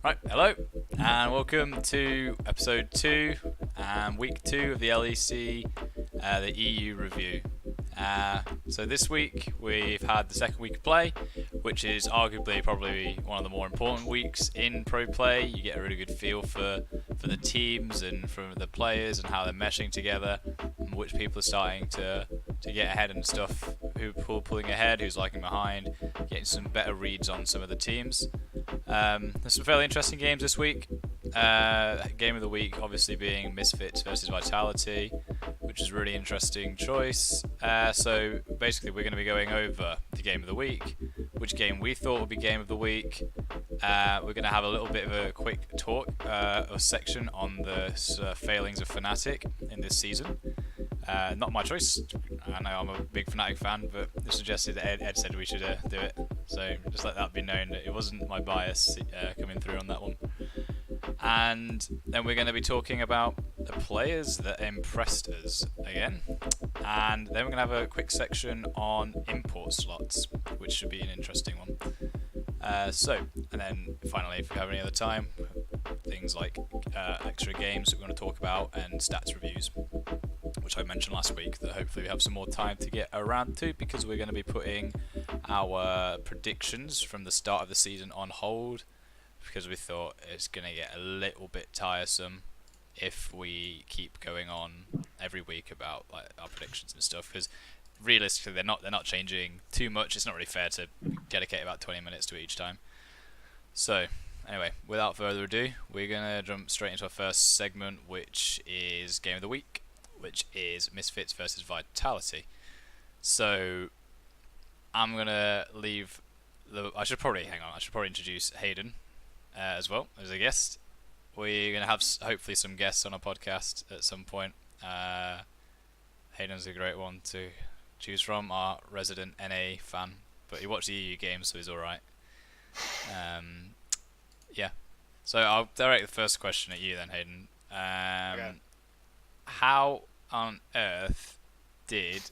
Right, hello, and welcome to episode 2 and week 2 of the LEC, the EU review. So this week we've had the second week of play, which is arguably probably one of the more important weeks in pro play. You get a really good feel for the teams and from the players and how they're meshing together, and which people are starting to get ahead and stuff, who pulling ahead, who's lagging behind, getting some better reads on some of the teams. There's some fairly interesting games this week. Game of the week obviously being Misfits versus Vitality, which is a really interesting choice. So basically we're going to be going over the game of the week, which game we thought would be game of the week. We're going to have a little bit of a quick talk or section on the failings of Fnatic in this season. Not my choice. I know I'm a big Fnatic fan, but it suggested Ed said we should do it. So just let that be known that it wasn't my bias coming through on that one. And then we're going to be talking about the players that impressed us again. And then we're going to have a quick section on import slots, which should be an interesting one. And then finally, if we have any other time, things like extra games that we're going to talk about and stats reviews, which I mentioned last week, that hopefully we have some more time to get around to, because we're going to be putting our predictions from the start of the season on hold, because we thought it's going to get a little bit tiresome if we keep going on every week about like our predictions and stuff, because realistically they're not changing too much. It's not really fair to dedicate about 20 minutes to each time. So anyway, without further ado, we're going to jump straight into our first segment, which is Game of the Week, which is Misfits versus Vitality. So I'm going to leave I should probably introduce Hayden as well as a guest. We're going to have hopefully some guests on our podcast at some point. Hayden's a great one to choose from, our resident NA fan, but he watched the EU games, so he's alright. Yeah. So I'll direct the first question at you then, Hayden. Okay. How on earth does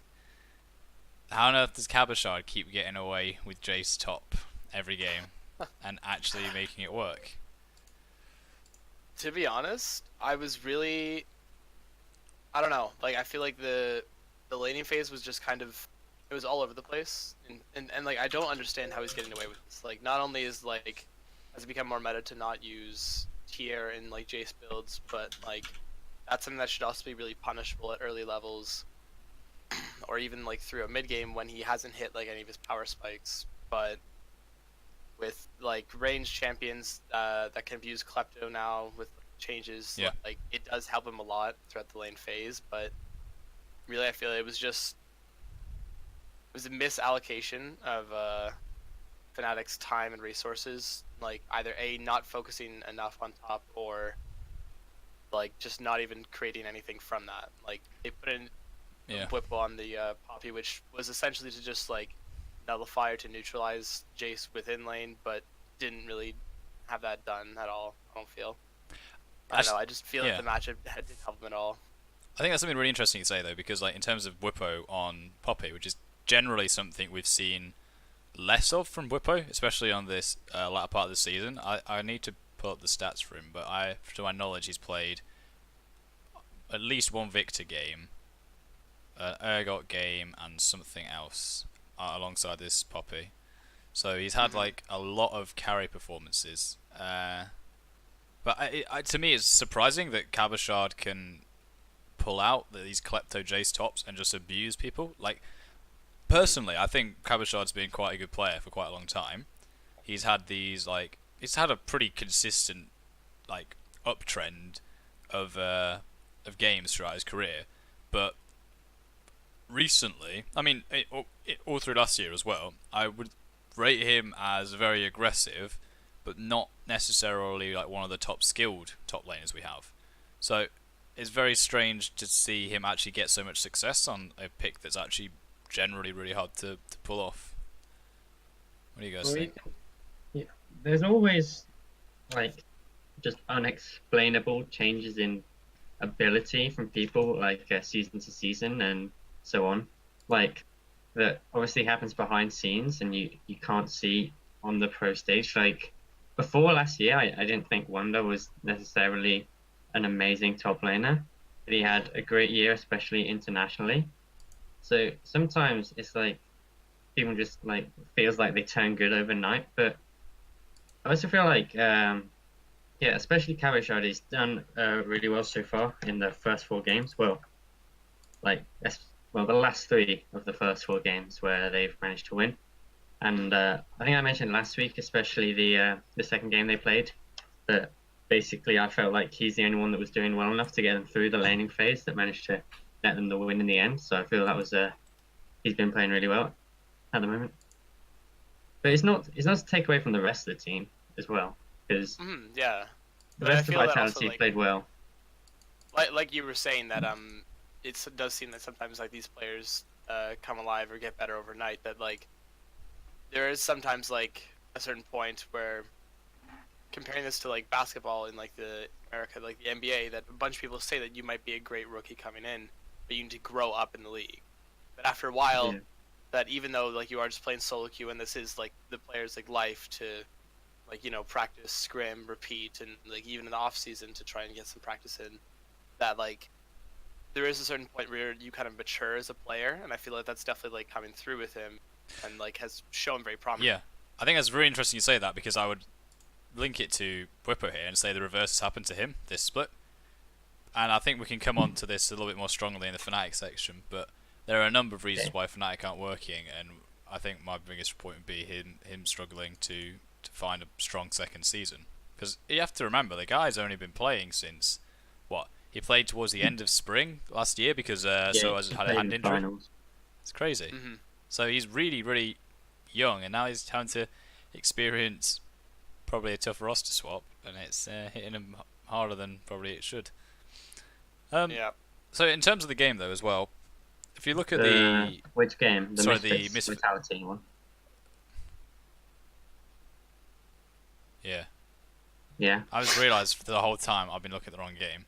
Cabashard keep getting away with Jace top every game and actually making it work? To be honest, I don't know. Like, I feel like the laning phase was just kind of, it was all over the place, and like I don't understand how he's getting away with this. Like, not only has it become more meta to not use tier in like Jace builds, but like that's something that should also be really punishable at early levels, or even like through a mid game when he hasn't hit like any of his power spikes. But with like ranged champions that can use Klepto now with changes, Yeah. like it does help him a lot throughout the lane phase. But really, I feel it was a misallocation of Fnatic's time and resources. Like either not focusing enough on top, or like just not even creating anything from that. Like they put in Whip on the Poppy, which was essentially to just like nullify or to neutralize Jace within lane, but didn't really have that done at all. I don't feel. I don't know. I just feel that the matchup didn't help him at all. I think that's something really interesting to say though, because like in terms of Whippo on Poppy, which is generally something we've seen less of from Whippo, especially on this latter part of the season. I need to pull up the stats for him, but to my knowledge, he's played at least one Victor game, an Urgot game, and something else alongside this Poppy. So he's had like a lot of carry performances. But to me, it's surprising that Cabashard can pull out these Klepto Jace tops and just abuse people. Like, personally, I think Cabashard's been quite a good player for quite a long time. He's had a pretty consistent like uptrend of games throughout his career, but recently, I mean, all through last year as well, I would rate him as very aggressive, but not necessarily like one of the top skilled top laners we have. So it's very strange to see him actually get so much success on a pick that's actually generally really hard to pull off. What do you guys think? Yeah, there's always like just unexplainable changes in ability from people, like season to season and so on. Like that obviously happens behind scenes, and you can't see on the pro stage. Like before last year, I didn't think Wonder was necessarily an amazing top laner, but he had a great year, especially internationally. So sometimes it's like people just like feels like they turn good overnight, but I also feel like yeah, especially Kavashad, he's done really well so far in the first 4 games. Well, the last 3 of the first 4 games where they've managed to win. And I think I mentioned last week, especially the second game they played, that basically I felt like he's the only one that was doing well enough to get them through the laning phase that managed to get them the win in the end. So I feel that was he's been playing really well at the moment. But it's not to take away from the rest of the team as well, because Yeah, the but I rest of feel that Vitality also, like, played well. like you were saying that it does seem that sometimes like these players come alive or get better overnight. That like there is sometimes like a certain point where comparing this to like basketball in like the America, like the NBA, that a bunch of people say that you might be a great rookie coming in, but you need to grow up in the league. But after a while, Yeah. that even though like you are just playing solo queue and this is like the player's like life to like practice, scrim, repeat, and like even in the off season to try and get some practice in, that like there is a certain point where you kind of mature as a player, and I feel like that's definitely like coming through with him, and like has shown very prominent. Yeah, I think that's really interesting you say that, because I would link it to Whipper here and say the reverse has happened to him this split. And I think we can come on to this a little bit more strongly in the Fnatic section, but there are a number of reasons why Fnatic aren't working, and I think my biggest point would be him struggling to find a strong second season. Because you have to remember, the guy's only been playing since, what? He played towards the end of spring last year because Soaz had a hand injury. Finals. It's crazy. Mm-hmm. So he's really, really young, and now he's having to experience probably a tough roster swap, and it's hitting him harder than probably it should. Yeah. So in terms of the game, though, as well, if you look at the which game? The sorry, Misfits the Misfits Vitality one. Yeah. Yeah. I just realised the whole time I've been looking at the wrong game.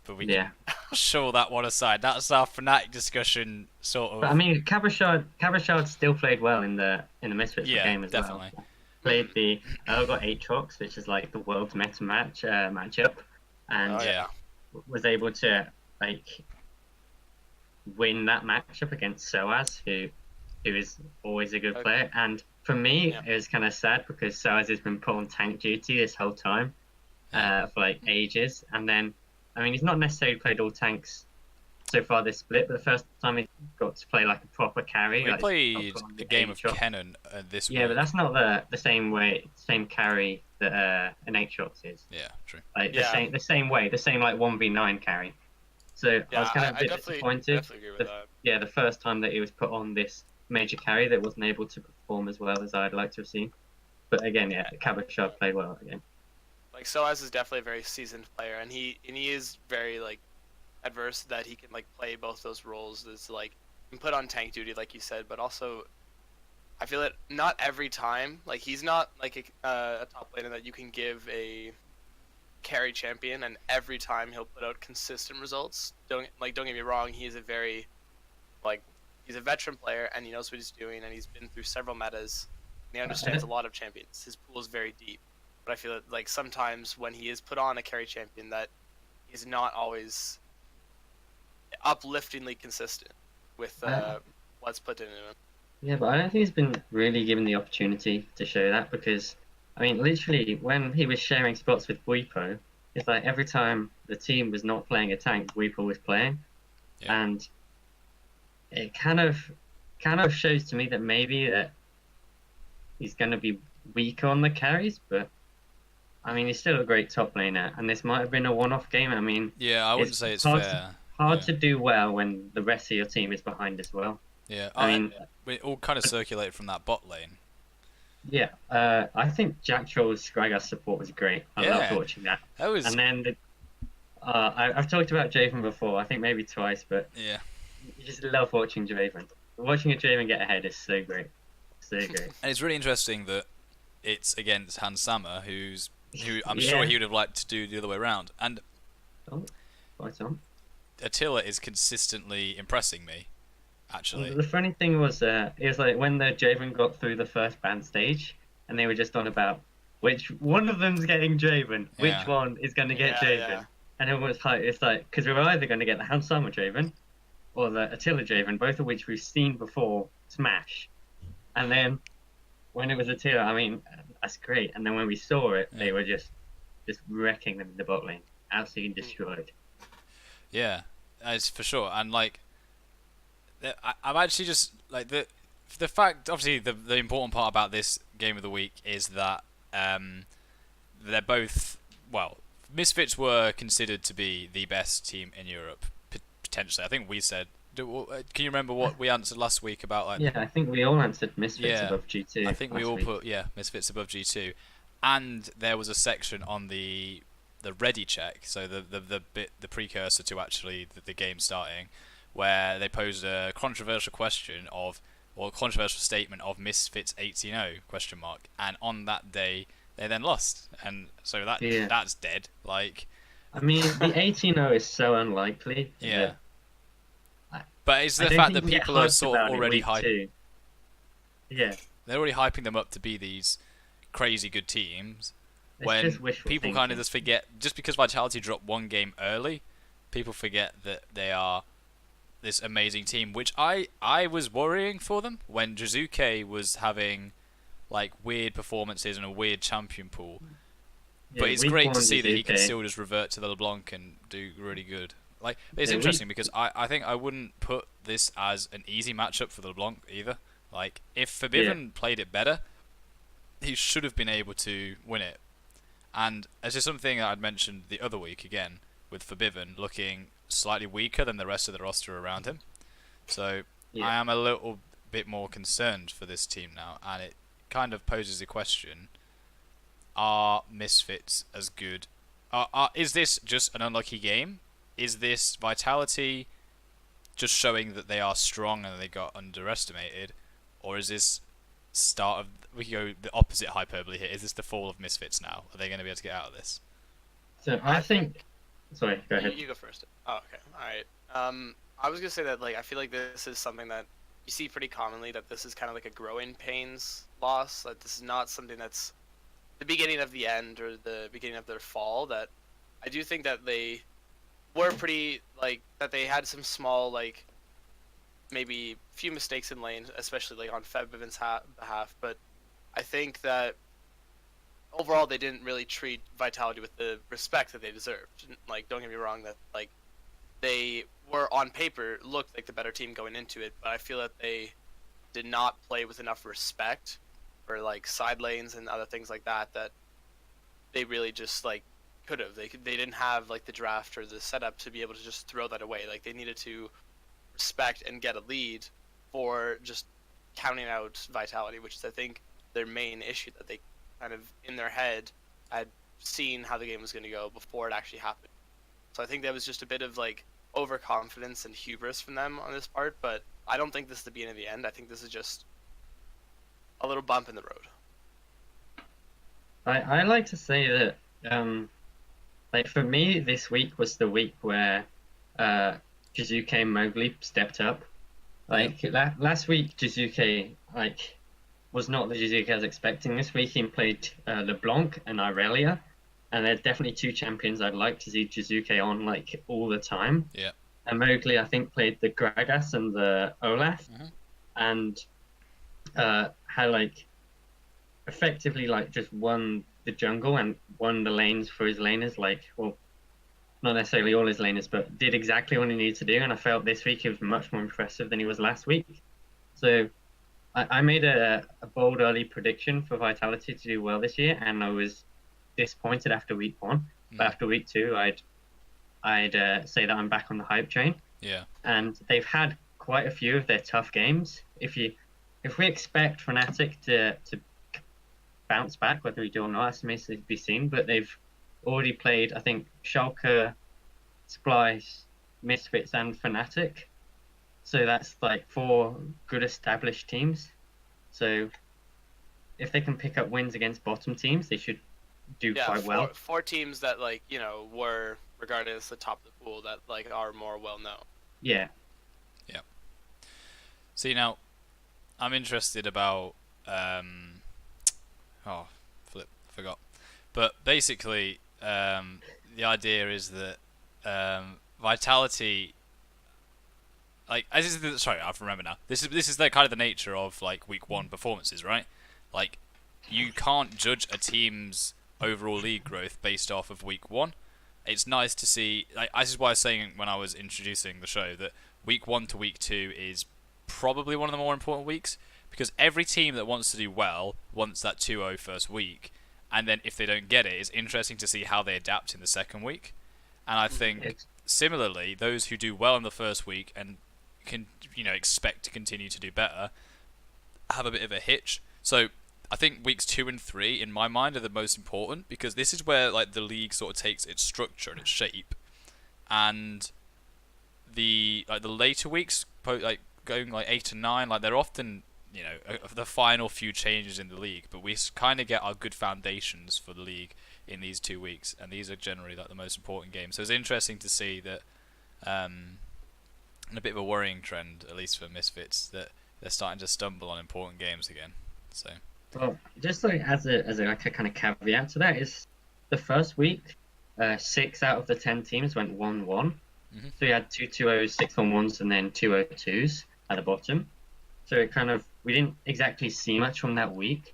But we Yeah. can show that one aside. That's our Fnatic discussion, sort of. But I mean, Kavashad still played well in the Misfits game as definitely. well. Played the got Aatrox, which is like the world's meta matchup, and Yeah. was able to like win that matchup against Soaz, who is always a good player. And for me, it was kind of sad because Soaz has been put on tank duty this whole time, for like ages. And then, I mean, he's not necessarily played all tanks so far this split, but the first time he got to play like a proper carry. We like, played a game of Kennen this week. Yeah, but that's not the same carry that an Aatrox is. Yeah, true. Like the same way, the same like 1v9 carry. So I was kind of a bit disappointed. Definitely agree with that. Yeah, the first time that he was put on this major carry that wasn't able to perform as well as I'd like to have seen. But again, yeah, Kavashad played well again. Like Soaz is definitely a very seasoned player, and he is very like adverse that he can like play both those roles. Is like can put on tank duty, like you said, but also I feel that not every time. Like he's not like a top laner that you can give a carry champion, and every time he'll put out consistent results. Don't get me wrong, he is a very he's a veteran player, and he knows what he's doing, and he's been through several metas, and he understands a lot of champions. His pool is very deep, but I feel that like sometimes when he is put on a carry champion, that he's not always upliftingly consistent with what's put into him. Yeah, but I don't think he's been really given the opportunity to show that, because I mean, literally, when he was sharing spots with Buipo, it's like every time the team was not playing a tank, Buipo was playing, and it kind of shows to me that maybe that he's going to be weaker on the carries. But I mean, he's still a great top laner, and this might have been a one-off game. I mean, yeah, I wouldn't say it's hard fair. Hard to do well when the rest of your team is behind as well. Yeah, I mean, we all kind of circulated from that bot lane. Yeah, I think Jack Troll's Scraggas support was great. I loved watching that. That was. And then I've talked about Javen before. I think maybe twice, but yeah, you just love watching Javen. Watching a Javen get ahead is so great, so great. And it's really interesting that it's against Hans Sammer, who I'm sure he would have liked to do the other way around. And Right on. Attila is consistently impressing me. Actually, the funny thing was, it was like when the Javen got through the first ban stage, and they were just on about which one of them's getting Draven, which Yeah. one is going to get Yeah, Draven, yeah. and everyone was like, it's like because we were either going to get the Hansama Draven or the Attila Draven, both of which we've seen before smash, and then when it was Attila, I mean that's great, and then when we saw it, they were just wrecking them in the bot lane, absolutely destroyed. Yeah, it's for sure. And like, I'm actually just like the fact. Obviously, the important part about this game of the week is that they're both Misfits were considered to be the best team in Europe potentially. I think we said. Can you remember what we answered last week about like? Yeah, I think we all answered Misfits Yeah, above G2. I think we last all week. put Misfits above G2, and there was a section on the ready check, so the precursor to actually the game starting, where they posed a controversial question of or a controversial statement of Misfits 18-0 question mark, and on that day they then lost, and so that's dead. Like, I mean, the 18-0 is so unlikely. yeah. That But it's I the don't fact think that we get people are hyped sort of about it already week hyped. two. Yeah, They're already hyping them up to be these crazy good teams. it's When just wishful people thinking. kind of just forget, just because Vitality dropped one game early, people forget that they are this amazing team, which I was worrying for them when Jizuke was having like weird performances and a weird champion pool. Yeah, But it's week great to one, see that he can Jizuke. still just revert to the LeBlanc and do really good. Like, it's Yeah, interesting because I think I wouldn't put this as an easy matchup for the LeBlanc either. Like, if Forbidden played it better, he should have been able to win it. And it's just something I'd mentioned the other week again, with Forbidden looking slightly weaker than the rest of the roster around him. So Yeah. I am a little bit more concerned for this team now, and it kind of poses a question: are Misfits as good? Is this just an unlucky game? Is this Vitality just showing that they are strong and they got underestimated? Or is this start of... We can go the opposite hyperbole here. Is this the fall of Misfits now? Are they going to be able to get out of this? So I think. Sorry, go ahead. You go first. Oh, okay. All right. I was gonna say that like I feel like this is something that you see pretty commonly, that this is kind of like a growing pains loss. That this is not something that's the beginning of the end or the beginning of their fall. That I do think that they were pretty like that they had some small like maybe few mistakes in lane, especially like on Febivens' behalf. But I think that overall they didn't really treat Vitality with the respect that they deserved. Like, don't get me wrong, that like they were on paper looked like the better team going into it, but I feel that they did not play with enough respect for like side lanes and other things like that that they really just like could have. They didn't have like the draft or the setup to be able to just throw that away. Like, they needed to respect and get a lead for just counting out Vitality, which is I think their main issue, that they kind of in their head had seen how the game was going to go before it actually happened. So I think that was just a bit of like overconfidence and hubris from them on this part, but I don't think this is the beginning of the end. I think this is just a little bump in the road. I like to say that like for me this week was the week where Jizuke and Mowgli stepped up. Like last week Jizuke like was not the Jizuke I was expecting. This week he played LeBlanc and Irelia, and they're definitely two champions I'd like to see Jizuke on like all the time. Yeah. And Mowgli I think played the Gragas and the Olaf, and had like effectively like just won the jungle and won the lanes for his laners, like, well, not necessarily all his laners, but did exactly what he needed to do. And I felt this week he was much more impressive than he was last week. So I made a bold early prediction for Vitality to do well this year, and I was disappointed after week one. But after week two, I'd say that I'm back on the hype train. Yeah. And they've had quite a few of their tough games. If we expect Fnatic to bounce back, whether we do or not, that's to be seen. But they've already played, I think, Schalke, Splice, Misfits, and Fnatic. So that's like 4 good established teams. So if they can pick up wins against bottom teams, they should do quite well. Four teams that like, you know, were regarded as the top of the pool, that like are more well known. Yeah. Yeah. See, now I'm interested about Oh, flip, forgot. But basically, the idea is that Vitality, like, sorry, I remember now. This is the kind of the nature of like week one performances, right? Like, you can't judge a team's overall league growth based off of week one. It's nice to see. Like, this is why I was saying when I was introducing the show that week one to week two is probably one of the more important weeks because every team that wants to do well wants that 2-0 first week, and then if they don't get it, it's interesting to see how they adapt in the second week. And I think similarly, those who do well in the first week and can expect to continue to do better have a bit of a hitch. So I think weeks 2 and 3 in my mind are the most important because this is where like the league sort of takes its structure and its shape, and the later weeks like going like 8 and 9, like they're often the final few changes in the league, but we kind of get our good foundations for the league in these 2 weeks, and these are generally like the most important games. So it's interesting to see that, and a bit of a worrying trend, at least for Misfits, that they're starting to stumble on important games again. So, well, just like as a like a kind of caveat to that is the first week, 6 out of the 10 teams went 1-1. Mm-hmm. So you had 2-2-0s, 6-1-1s, and then 2-0-2s at the bottom. So it kind of we didn't exactly see much from that week.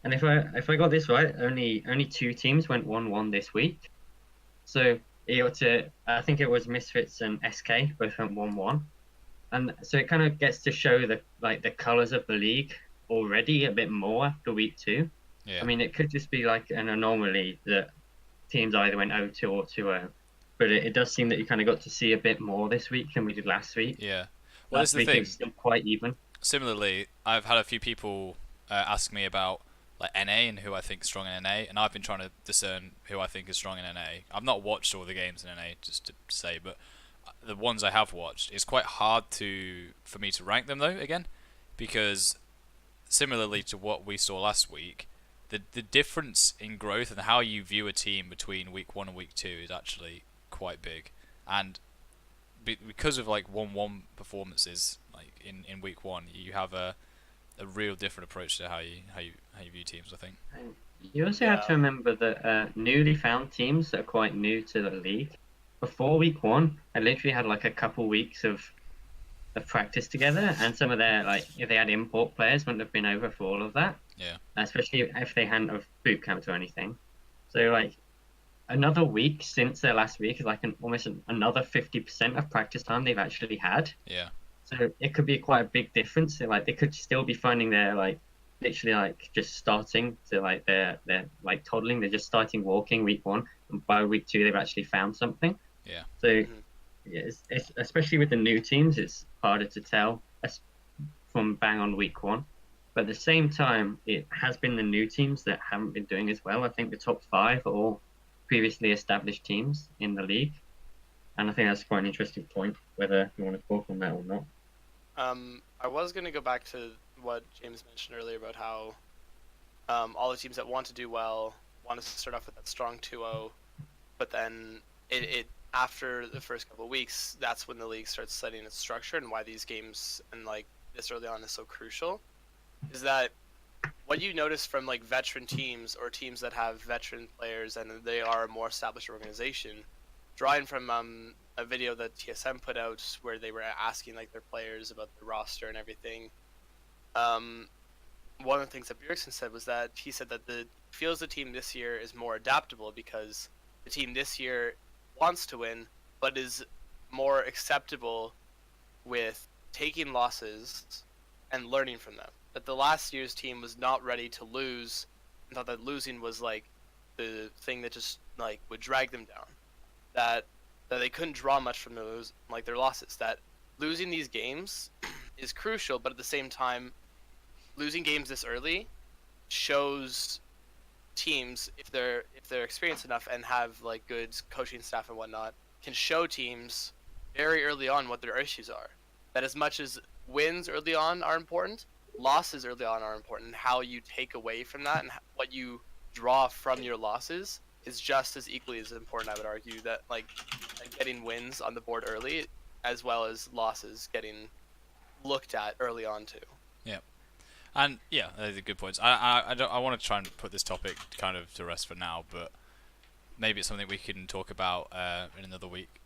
And if I got this right, only 2 teams went 1-1 this week. So I think it was Misfits and SK both went 1-1, and so it kind of gets to show the colours of the league already a bit more after week 2. yeah. I mean, it could just be like an anomaly that teams either went 0-2 or 2-0, but it does seem that you kind of got to see a bit more this week than we did last week. Yeah. Well, last that's the week thing. It was still quite even. Similarly, I've had a few people ask me about like NA and who I think is strong in NA, and I've been trying to discern who I think is strong in NA. I've not watched all the games in NA, just to say, but the ones I have watched, it's quite hard for me to rank them though again, because similarly to what we saw last week, the difference in growth and how you view a team between week 1 and week 2 is actually quite big, and because of like 1-1 performances like in week 1, you have a real different approach to how you view teams, I think. You also have to remember that newly found teams that are quite new to the league, before week 1, I literally had like a couple weeks of practice together, and some of their, like, if they had import players, wouldn't have been over for all of that. Yeah. Especially if they hadn't have boot camped or anything. So like another week since their last week is like almost another 50% of practice time they've actually had. Yeah. So it could be quite a big difference. So, like, they could still be finding their, like, literally like just starting to like they're like toddling. They're just starting walking week 1, and by week 2 they've actually found something. Yeah. So yeah, it's especially with the new teams, it's harder to tell from bang on week 1. But at the same time, it has been the new teams that haven't been doing as well. I think the top 5 are all previously established teams in the league, and I think that's quite an interesting point, whether you want to talk on that or not. I was going to go back to what James mentioned earlier about how all the teams that want to do well want to start off with that strong 2-0, but then it after the first couple of weeks, that's when the league starts setting its structure, and why these games and like this early on is so crucial. Is that what you notice from like veteran teams or teams that have veteran players and they are a more established organization, drawing from a video that TSM put out where they were asking like their players about the roster and everything. One of the things that Bjergsen said was that he said that feels the team this year is more adaptable because the team this year wants to win, but is more acceptable with taking losses and learning from them. That the last year's team was not ready to lose, and thought that losing was like the thing that just like would drag them down. That they couldn't draw much from those like their losses. That losing these games is crucial, but at the same time, losing games this early shows teams, if they're experienced enough and have like good coaching staff and whatnot, can show teams very early on what their issues are. That as much as wins early on are important, losses early on are important. And how you take away from that and what you draw from your losses is just as equally as important, I would argue, that like getting wins on the board early as well as losses getting looked at early on too. Yeah. And yeah, those are good points. I want to try and put this topic kind of to rest for now, but maybe it's something we can talk about in another week.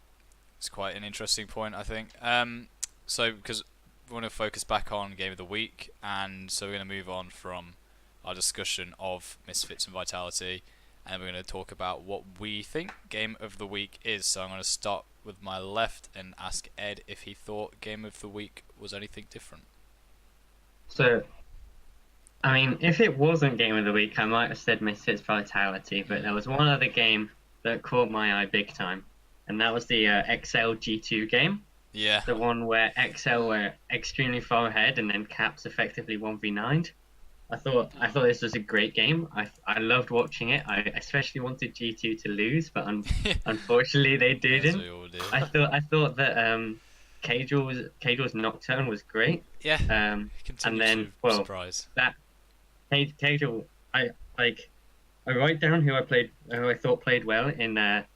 It's quite an interesting point, I think. So because we want to focus back on Game of the Week, and so we're going to move on from our discussion of Misfits and Vitality, and we're going to talk about what we think Game of the Week is. So I'm going to start with my left and ask Ed if he thought Game of the Week was anything different. So, I mean, if it wasn't Game of the Week, I might have said Misfits Vitality, but there was one other game that caught my eye big time, and that was the XL G2 game. Yeah. The one where XL were extremely far ahead and then Caps effectively 1v9'd. I thought this was a great game. I loved watching it. I especially wanted G2 to lose, but unfortunately they didn't. I thought that Cagel's Nocturne was great. Yeah. And then surprise. That Cagel, I write down who I thought played well in that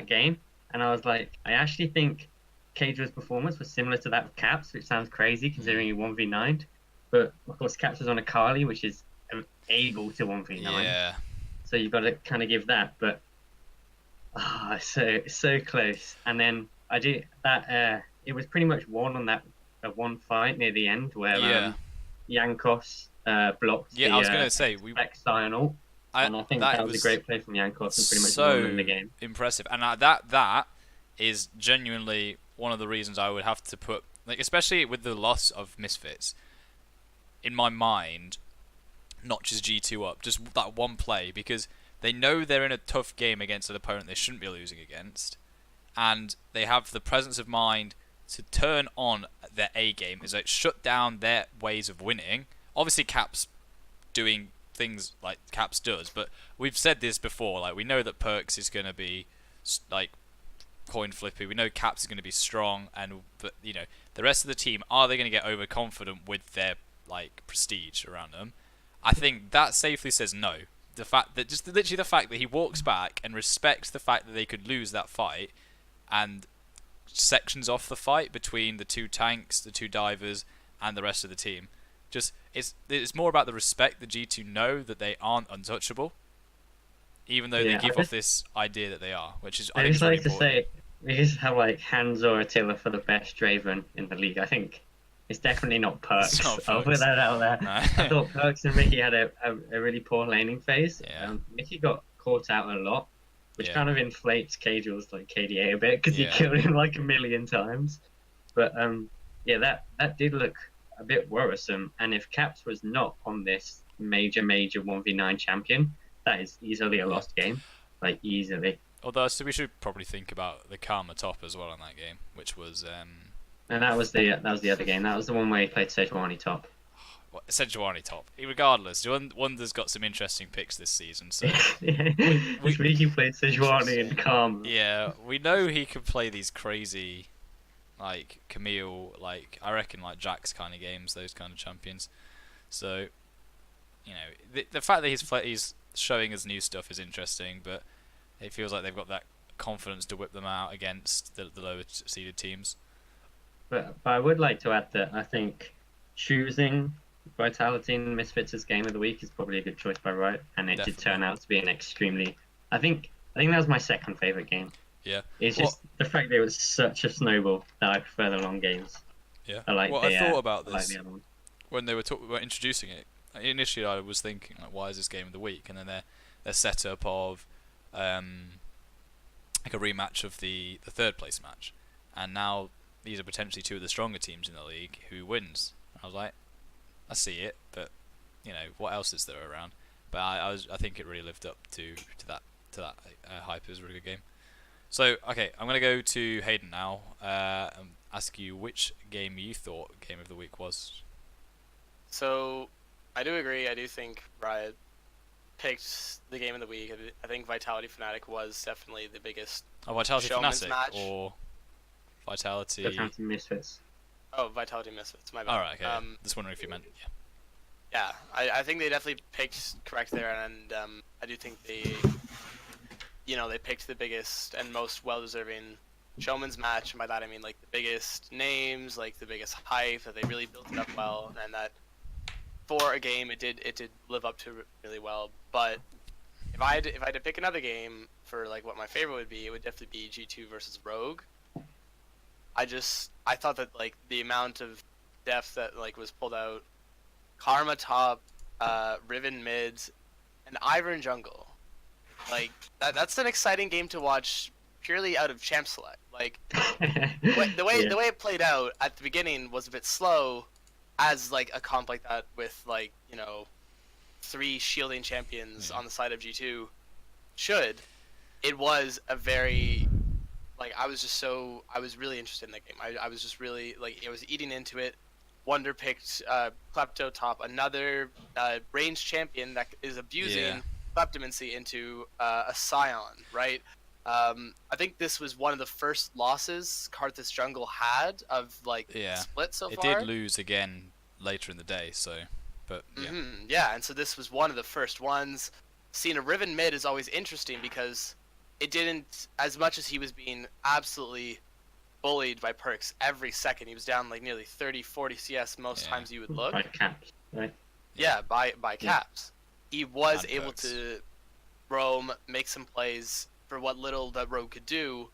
game, and I was like, I actually think Cagel's performance was similar to that of Caps, which sounds crazy considering he 1v9'd. But of course, Caps was on a Carly, which is able to 1v9. Yeah. So you've got to kind of give that. But so close. And then I do that. It was pretty much one fight near the end where Yankos blocked. Yeah, I was going to say Flex Sion ult. And I think that was a great play from Yankos and pretty much won the game. Impressive. And that is genuinely one of the reasons I would have to put, like, especially with the loss of Misfits, in my mind, notches G2 up. Just that one play, because they know they're in a tough game against an opponent they shouldn't be losing against, and they have the presence of mind to turn on their A game, is like shut down their ways of winning. Obviously, Caps doing things like Caps does, but we've said this before. Like, we know that Perks is going to be like coin flippy. We know Caps is going to be strong, but you know, the rest of the team, are they going to get overconfident with their like prestige around them? I think that safely says no. The fact that just literally the fact that he walks back and respects the fact that they could lose that fight, and sections off the fight between the two tanks, the two divers, and the rest of the team. Just it's more about the respect that G2 know that they aren't untouchable, even though they give off this idea that they are, which is I think it's really important. To say we just have like Hans or Attila for the best Draven in the league. I think it's definitely not Perks. I'll put that out there. No. I thought Perks and Mickey had a really poor laning phase. Yeah. Mickey got caught out a lot, which kind of inflates Cagel's like KDA a bit because he killed him like a million times. But that did look a bit worrisome. And if Caps was not on this major 1v9 champion, that is easily a lost game, like easily. Although so we should probably think about the Karma top as well in that game, which was. And that was the other game. That was the one where he played Sejuani top. Sejuani top. Regardless, Wonder's got some interesting picks this season. So this week he played Sejuani and Karma. Yeah, we know he can play these crazy, like Camille, like I reckon like Jax kind of games, those kind of champions. So, you know, the fact that he's showing us new stuff is interesting, but it feels like they've got that confidence to whip them out against the lower seeded teams. But I would like to add that I think choosing Vitality in Misfits' Game of the Week is probably a good choice by Riot, and it did turn out to be an extremely. I think that was my second favorite game. Yeah, it's just the fact that it was such a snowball that I prefer the long games. Yeah, I thought about this when they were introducing it. Initially, I was thinking, like, why is this Game of the Week? And then their setup of like a rematch of the third place match, and now these are potentially two of the stronger teams in the league. Who wins? I was like, I see it, but you know, what else is there around? But I think it really lived up to that hype. It was a really good game. So okay, I'm gonna go to Hayden now and ask you which game you thought Game of the Week was. So I do agree. I do think Riot picked the Game of the Week. I think Vitality Fnatic was definitely the biggest. Oh, Vitality Fnatic match. Or Vitality. Misfits. Oh, Vitality Misfits. My bad. All right. Okay. Just wondering if you meant. Yeah. I think they definitely picked correct there, and I do think they picked the biggest and most well-deserving showman's match. And by that I mean like the biggest names, like the biggest hype, that they really built it up well, and that for a game, it did live up to really well. But if I had to pick another game for like what my favorite would be, it would definitely be G2 versus Rogue. I thought that like the amount of depth that like was pulled out, Karma top, Riven mids, and Ivern jungle, like that's an exciting game to watch purely out of champ select. Like the way it played out at the beginning was a bit slow, as like a comp like that with like 3 shielding champions on the side of G2 should. It was a very like I was really interested in that game. I was just really like I was eating into it. Wonder picked Klepto top, another ranged champion that is abusing kleptomancy into a Scion, right? I think this was one of the first losses Karthus jungle had of like split so far. It did lose again later in the day, so but yeah. And so this was one of the first ones. Seeing a Riven mid is always interesting because it didn't, as much as he was being absolutely bullied by Perks every second, he was down like nearly 30-40 CS most times you would look. By caps, right? Yeah, by caps. He was able to roam, make some plays for what little that Rogue could do,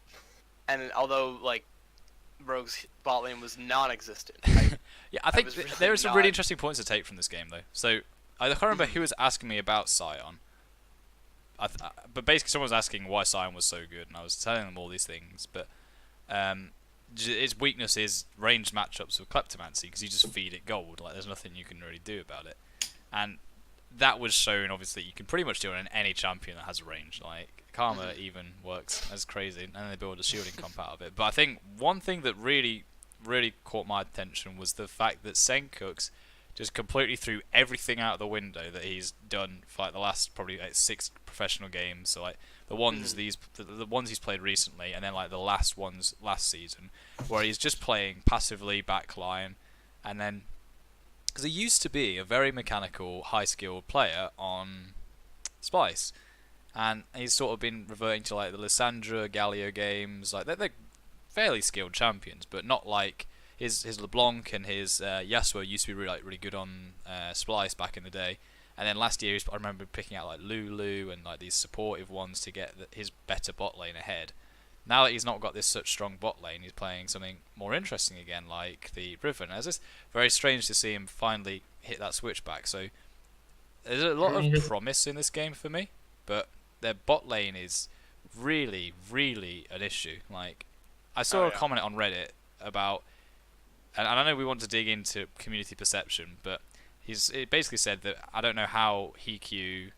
and although like Rogue's bot lane was non-existent. I think there are some really interesting points to take from this game though. So I can't remember who was asking me about Scion. But basically someone was asking why Scion was so good, and I was telling them all these things, but its weakness is ranged matchups with Kleptomancy, because you just feed it gold, like there's nothing you can really do about it. And that was shown, obviously, you can pretty much do it on any champion that has range, like Karma even works as crazy, and then they build a shielding comp out of it. But I think one thing that really caught my attention was the fact that Senkux just completely threw everything out of the window that he's done for like the last probably like 6 professional games. So like the ones the ones he's played recently, and then like the last ones last season, where he's just playing passively backline, and then because he used to be a very mechanical, high-skilled player on Splice, and he's sort of been reverting to like the Lissandra, Galio games. Like they're fairly skilled champions, but not like his LeBlanc and his Yasuo used to be really good on Splice back in the day. And then last year, I remember picking out like Lulu and like these supportive ones to get his better bot lane ahead. Now that he's not got this such strong bot lane, he's playing something more interesting again, like the Riven. It's just very strange to see him finally hit that switch back. So there's a lot of promise in this game for me, but their bot lane is really an issue. Like I saw a comment on Reddit about, and I know we want to dig into community perception, but it basically said that I don't know how HeQ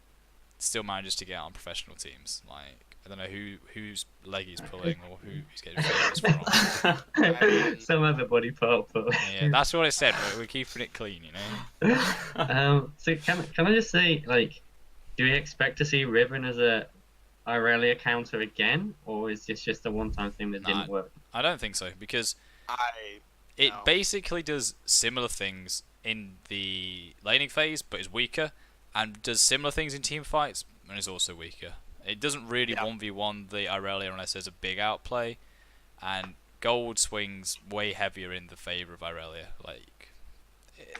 still manages to get on professional teams. Like I don't know whose leg he's pulling or who he's getting favors from. Some other body part. Yeah, that's what it said. But we're keeping it clean, you know. So can I just say, like, do we expect to see Riven as a Irelia counter again, or is this just a one-time thing that didn't work? I don't think so, because it basically does similar things in the laning phase, but is weaker, and does similar things in team fights, and is also weaker. It doesn't really 1v1 the Irelia unless there's a big outplay, and gold swings way heavier in the favor of Irelia.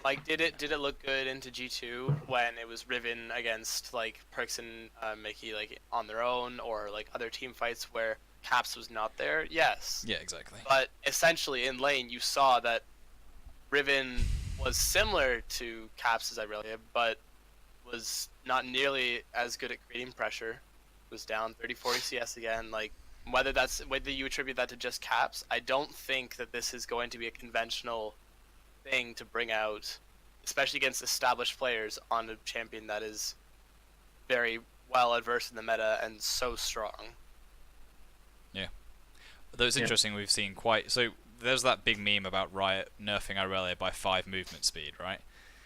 Like did it look good into G2 when it was Riven against like Perks and Mickey like on their own, or like other team fights where Caps was not there? Yes. Yeah, exactly. But essentially in lane you saw that Riven was similar to Caps' Irelia, but was not nearly as good at creating pressure. Was down 30-40 CS again. Like whether you attribute that to just Caps, I don't think that this is going to be a conventional thing to bring out, especially against established players on a champion that is very well adversed in the meta and so strong. Yeah. Though it's interesting, we've seen so there's that big meme about Riot nerfing Irelia by 5 movement speed, right?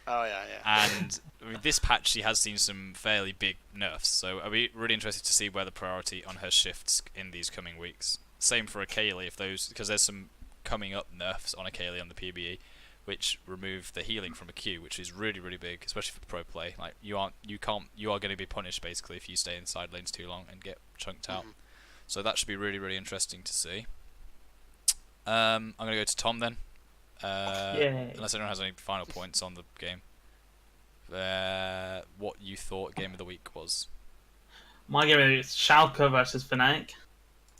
Oh yeah. And this patch she has seen some fairly big nerfs, so I'll be really interested to see where the priority on her shifts in these coming weeks. Same for Akali, because there's some coming up nerfs on Akali on the PBE, which remove the healing from a Q, which is really big, especially for pro play. Like you are going to be punished basically if you stay in side lanes too long and get chunked out. So that should be really interesting to see. I'm gonna go to Tom then. Unless anyone has any final points on the game. what you thought game of the week was. My game is Schalke versus Fnatic.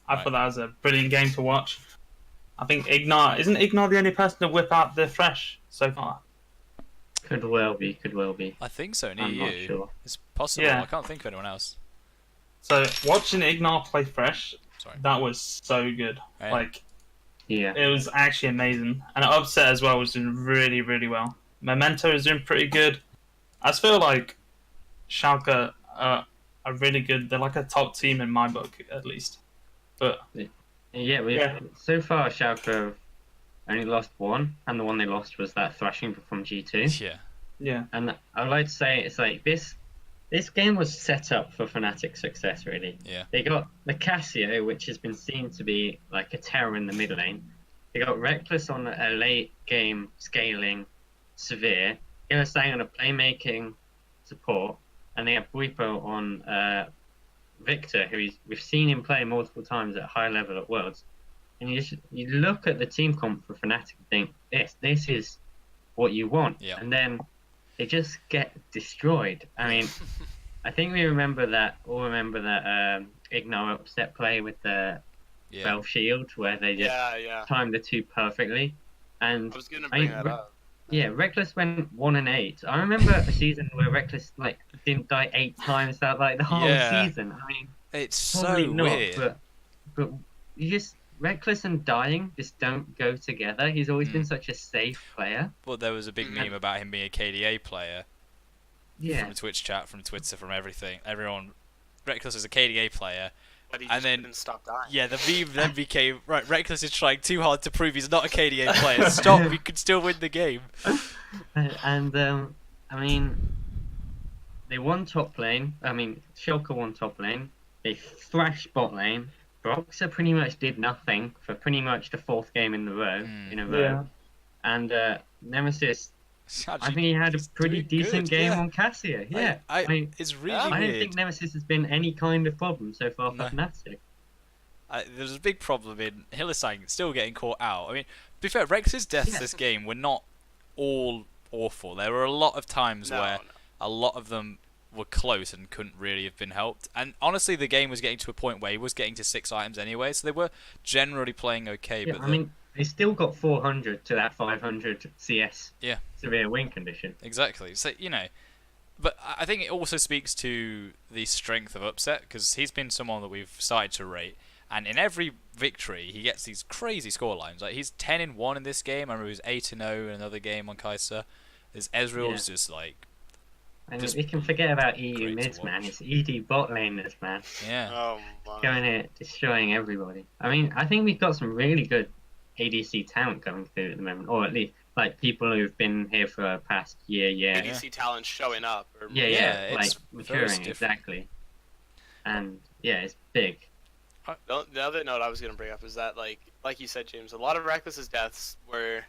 I Right. thought that was a brilliant game to watch. I think isn't Ignar the only person to whip out the fresh so far? Could well be. I think so. In I'm EU, not sure. it's possible. Yeah. I can't think of anyone else. So watching Ignar play fresh, Sorry. that was so good. Yeah. Like Yeah. it was actually amazing, and Upset as well was doing really, really well. Memento is doing pretty good. I just feel like Schalke are really good. They're like a top team in my book, at least. But Yeah, so far Schalke only lost one, and the one they lost was that thrashing from G2. Yeah. yeah, And I'd like to say it's like this game was set up for Fnatic's success, really. Yeah. They got the Casio, which has been seen to be like a terror in the mid lane. They got Reckless on a late game scaling Severe. Illusang on a playmaking support, and they have Buipo on Victor, we've seen him play multiple times at high level at Worlds. And you look at the team comp for Fnatic and think this is what you want, Yeah. and then they just get destroyed. I mean, I think we remember that Ignar upset play with the Yeah. Bell Shield where they just Yeah. timed the two perfectly. And I was gonna bring that up. yeah, Reckless went 1-8. I remember a season where Reckless didn't die 8 times throughout the whole Yeah. season. I mean, It's probably so not, weird. but you just Reckless and dying just don't go together. He's always been such a safe player. Well, there was a big meme about him being a KDA player. Yeah. From the Twitch chat, from Twitter, from everything. Everyone, Reckless is a KDA player. But he And just then- didn't stop dying. Yeah, the meme then became, right, Reckless is trying too hard to prove he's not a KDA player. Stop, we can still win the game. And I mean, they won top lane. I mean, Schalke won top lane. They thrashed bot lane. Broxer pretty much did nothing for pretty much the 4th game in a row. yeah. And Nemesis, I Actually, think he had a he's pretty doing decent good, game yeah. on Cassia. Yeah, I mean, it's really I I weird. don't think Nemesis has been any kind of problem so far for No. Fnatic. There's a big problem in Hillisang still getting caught out. I mean, to be fair, Rex's deaths Yeah. this game were not all awful. There were a lot of times where No. a lot of them were close and couldn't really have been helped. And honestly, the game was getting to a point where he was getting to 6 items anyway, so they were generally playing okay. Yeah, but I mean, they still got 400 to that 500 CS Yeah. severe win condition. Exactly. So, but I think it also speaks to the strength of Upset, because he's been someone that we've started to rate. And in every victory, he gets these crazy scorelines. Like, he's 10-1 in this game. I remember he was 8-0 in another game on Kaiser. There's Ezreal's just like, And Just we can forget about EU great to mids, man. watch. It's ED bot laners, man. yeah. Oh my. Going in, destroying everybody. I mean, I think we've got some really good ADC talent coming through at the moment, or at least like people who've been here for the past year. ADC talent showing up. Or Yeah, like it's very maturing different. exactly. And yeah, it's big. The other note I was gonna bring up is that like you said, James, a lot of Reckless's deaths were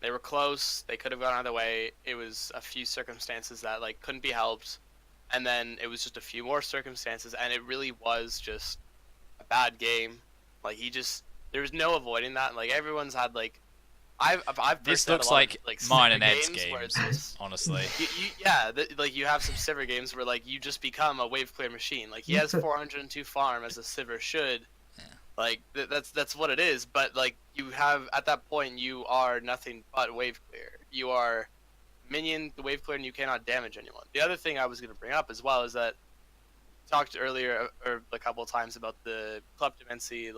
they were close. They could have gone either way. It was a few circumstances that couldn't be helped, and then it was just a few more circumstances, and it really was just a bad game. There was no avoiding that. Like everyone's had I've This personally looks had a lot like of, mine Sivir and Ed's games where it's games, just, honestly. you have some Sivir games where you just become a wave clear machine. Like he has 402 farm as a Sivir should. Yeah. That's what it is. But you have at that point you are nothing but wave clear. You are minion the wave clear and you cannot damage anyone. The other thing I was going to bring up as well is that we talked earlier or a couple of times about the Kleptomancy,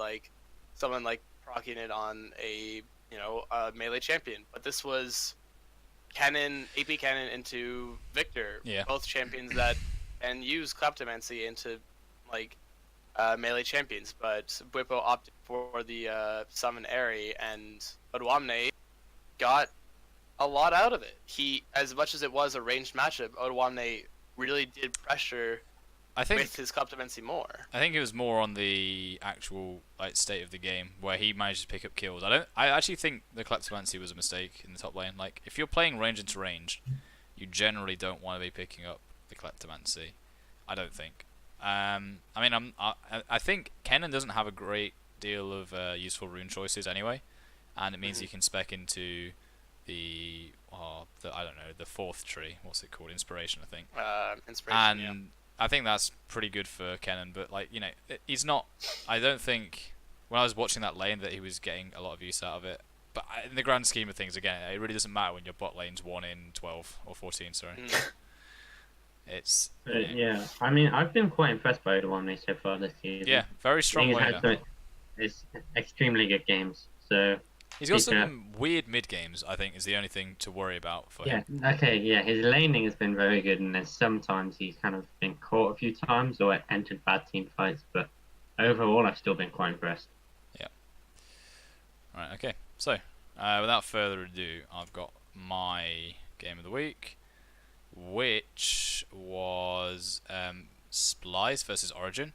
someone proccing it on a melee champion, but this was AP Cannon into Victor, Yeah. both champions that can use Kleptomancy into melee champions, but Buipo opted for the summon Airy, and Odoamne got a lot out of it. He, as much as it was a ranged matchup, Odoamne really did pressure I think with his Kleptomancy more. I think it was more on the actual state of the game where he managed to pick up kills. I actually think the Kleptomancy was a mistake in the top lane. Like, if you're playing range into range, you generally don't want to be picking up the Kleptomancy. I don't think. I mean, I think Kennen doesn't have a great deal of useful rune choices anyway, and it means he can spec into I don't know, the fourth tree. What's it called? Inspiration, I think. Inspiration. And I think that's pretty good for Kennen. But like, you know, he's not. I don't think when I was watching that lane that he was getting a lot of use out of it. But in the grand scheme of things, again, it really doesn't matter when your bot lane's 1 in 12 or 14. Sorry. It's yeah. I mean, I've been quite impressed by Odoamne so far this season. yeah, very strong laner. It's extremely good games. So he's got some weird mid games. I think is the only thing to worry about for him. Yeah. Okay. Yeah. His laning has been very good, and then sometimes he's kind of been caught a few times or entered bad team fights. But overall, I've still been quite impressed. Yeah. All right. Okay. So, without further ado, I've got my game of the week, which was Splice versus Origin.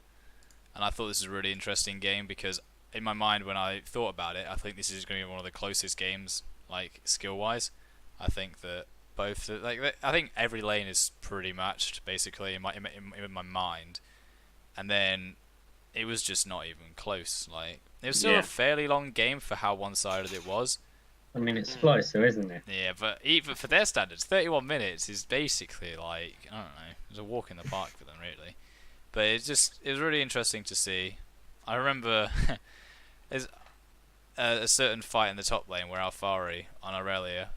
And I thought this was a really interesting game because in my mind when I thought about it, I think this is going to be one of the closest games, like skill-wise. I think that both, I think every lane is pretty matched basically in my mind. And then it was just not even close. Like it was still a fairly long game for how one-sided it was. I mean, it's Splice, though, isn't it? Yeah, but even for their standards, 31 minutes is basically like, I don't know, it was a walk in the park for them, really. But it was really interesting to see. I remember there's a certain fight in the top lane where Alfari on Aurelia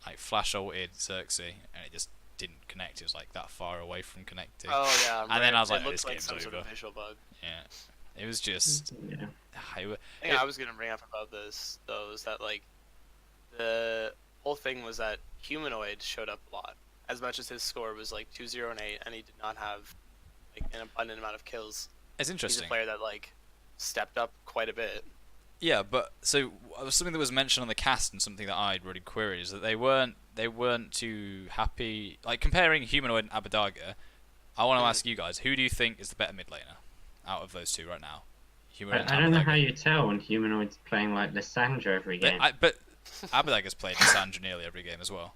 like flash ulted Xerxes and it just didn't connect. It was like that far away from connecting. Oh yeah. And then I was like, this game's some over. sort of visual bug. Yeah, it was just. Yeah. I was gonna bring up about this though is that like the whole thing was that Humanoid showed up a lot. As much as his score was like 2-0 and 8, and he did not have like an abundant amount of kills. It's interesting. He's a player that like stepped up quite a bit. Yeah, but so something that was mentioned on the cast and something that I'd really queried is that they weren't too happy like comparing Humanoid and Abadaga. I want to ask you guys, who do you think is the better mid laner out of those two right now? Humanoid I don't know how you tell when Humanoid's playing like Lissandra every game. But Abadaga's played Lissandra nearly every game as well.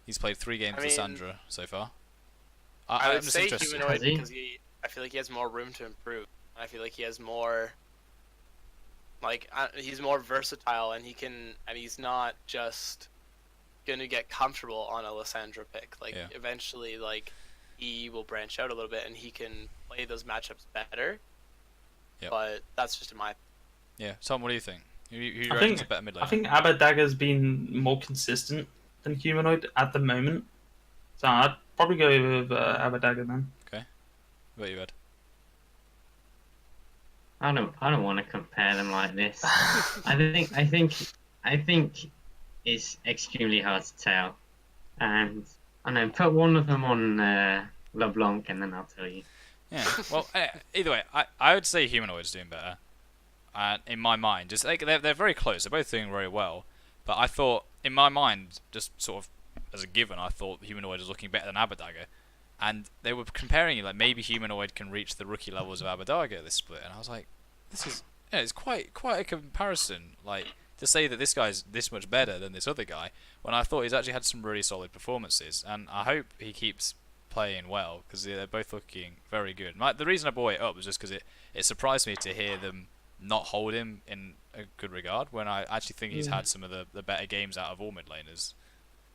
He's played 3 games Lissandra so far. I would just say interested. Humanoid because I feel like he has more room to improve. I feel like he has more, like he's more versatile and he's not just gonna get comfortable on a Lissandra pick. Like eventually, like he will branch out a little bit and he can play those matchups better. Yep. But that's just in my. Yeah, Tom, what do you think? Who I think a better mid laner? I think Abadaga's been more consistent than Humanoid at the moment. So I'd probably go with Abadaga then. Okay. What about you, Ed? I don't want to compare them like this. I think it's extremely hard to tell, and I know put one of them on LeBlanc and then I'll tell you. Yeah. Well, either way, I would say Humanoid's doing better. In my mind, just like they're very close. They're both doing very well. But I thought, in my mind, just sort of as a given, I thought Humanoid was looking better than Abadaga. And they were comparing it, like maybe Humanoid can reach the rookie levels of Abadaga this split. And I was like, this is, it's quite a comparison. Like, to say that this guy's this much better than this other guy, when I thought he's actually had some really solid performances. And I hope he keeps playing well, because they're both looking very good. The reason I brought it up was just because it surprised me to hear them not hold him in a good regard when I actually think he's had some of the better games out of all mid laners.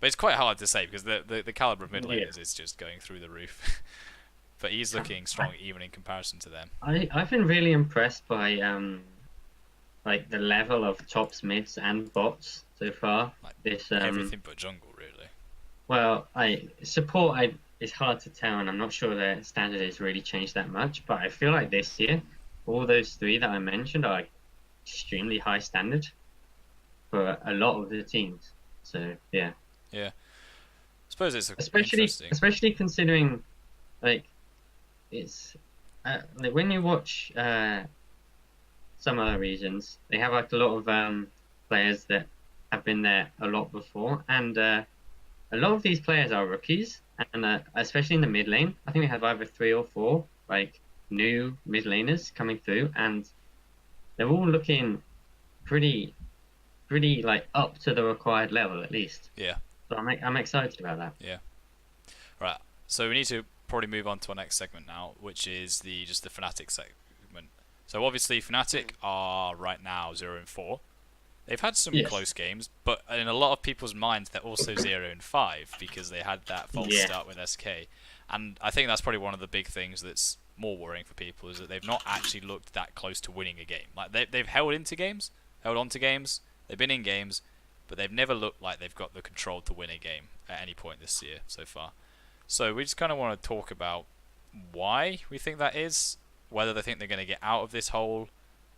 But it's quite hard to say because the caliber of mid laners is just going through the roof. But he's looking strong even in comparison to them. I've been really impressed by like the level of tops, mids, and bots so far. Like this everything but jungle, really. Well, support it's hard to tell, and I'm not sure their standard has really changed that much. But I feel like this year, all those 3 that I mentioned are extremely high standard for a lot of the teams. So yeah. Yeah. I suppose it's especially considering like it's like when you watch some other regions, they have like a lot of players that have been there a lot before, and a lot of these players are rookies, and especially in the mid lane, I think we have either 3 or 4 like new mid laners coming through, and they're all looking pretty like up to the required level at least. Yeah. So I'm excited about that. Yeah. Right. So we need to probably move on to our next segment now, which is the Fnatic segment. So obviously Fnatic are right now 0-4. They've had some Yes. close games, but in a lot of people's minds, they're also 0-5 because they had that false Yeah. start with SK. And I think that's probably one of the big things that's more worrying for people is that they've not actually looked that close to winning a game. Like they've held on to games, they've been in games, but they've never looked like they've got the control to win a game at any point this year so far. So we just kind of want to talk about why we think that is, whether they think they're going to get out of this hole,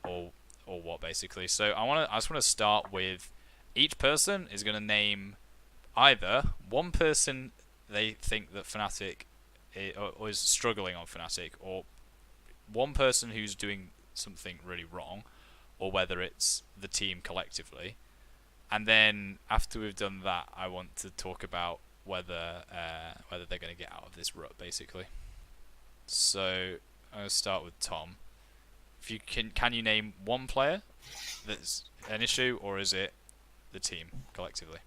or what basically. So I just want to start with each person is going to name either one person they think that Fnatic is struggling on Fnatic, or one person who's doing something really wrong, or whether it's the team collectively. And then after we've done that, I want to talk about whether they're going to get out of this rut, basically. So I'm going to start with Tom. If you can you name one player that's an issue, or is it the team collectively?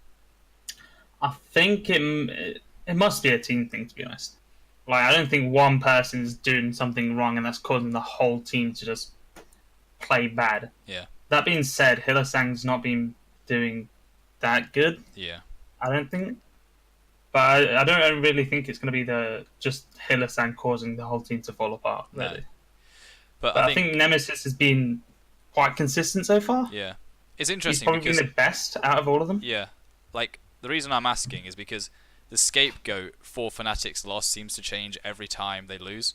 I think it must be a team thing, to be honest. Like, I don't think one person's doing something wrong and that's causing the whole team to just play bad. Yeah. That being said, Hylissang's not been doing that good. Yeah. I don't think. But I don't really think it's going to be just Hylissang causing the whole team to fall apart, really. No. But I think Nemesis has been quite consistent so far. Yeah. It's He's interesting probably because been the best out of all of them. yeah, like the reason I'm asking is because the scapegoat for Fnatic's loss seems to change every time they lose.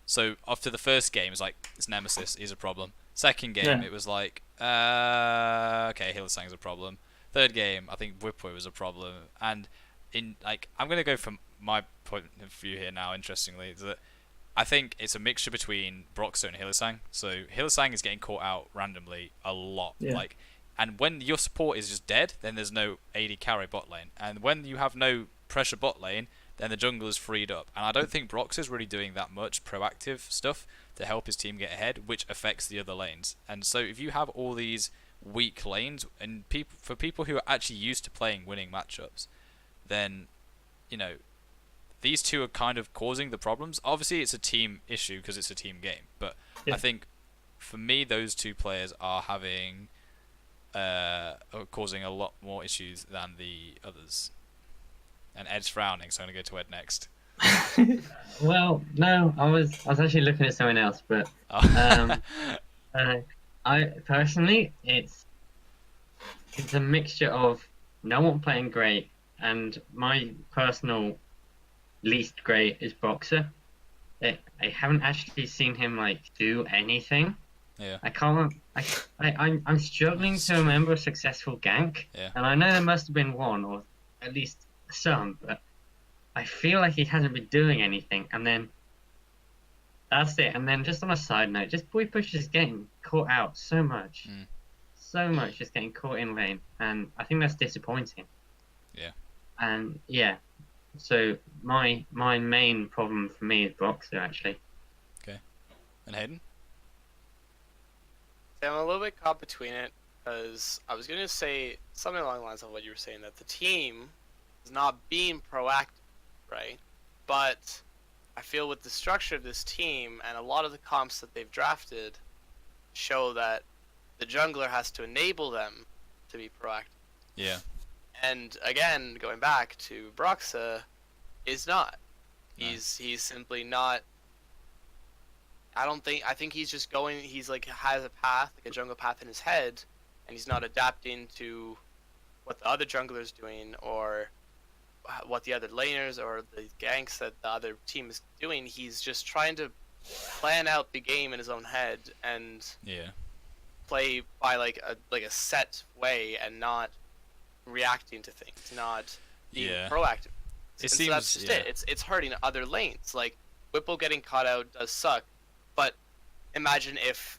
So after the first game, it's like it's Nemesis is a problem. Second game, it was like okay, Hylissang's a problem. Third game, I think Whipway was a problem. And I'm gonna go from my point of view here now. Interestingly, is that I think it's a mixture between Broxah and Hylissang. So Hylissang is getting caught out randomly a lot. Yeah. And when your support is just dead, then there's no AD carry bot lane. And when you have no pressure bot lane, then the jungle is freed up. And I don't think Broxah is really doing that much proactive stuff to help his team get ahead, which affects the other lanes. And so if you have all these weak lanes, and for people who are actually used to playing winning matchups, then, these two are kind of causing the problems. Obviously, it's a team issue because it's a team game. But I think, for me, those two players are having... causing a lot more issues than the others. And Ed's frowning, so I'm going to go to Ed next. Well, no, I was actually looking at something else, but I personally, it's a mixture of no one playing great, and my personal least great is Boxer. I haven't actually seen him do anything. Yeah. I'm struggling to remember a successful gank, and I know there must have been one, or at least some, but I feel like he hasn't been doing anything. And then that's it. And then just on a side note, just Boy Push is getting caught out so much, just getting caught in lane, and I think that's disappointing. Yeah. And yeah, so my main problem for me is Boxer, actually. Okay. And Hayden? I'm a little bit caught between it, because I was going to say something along the lines of what you were saying, that the team is not being proactive, right? But I feel with the structure of this team and a lot of the comps that they've drafted show that the jungler has to enable them to be proactive. Yeah. And again, going back to Broxah, is not. No. He's simply not. I think he's just going. He's has a path, a jungle path in his head, and he's not adapting to what the other jungler's doing or what the other laners or the ganks that the other team is doing. He's just trying to plan out the game in his own head and play by a set way and not reacting to things, not being proactive. So that's just it. It's hurting other lanes. Like Whipple getting caught out does suck, but imagine if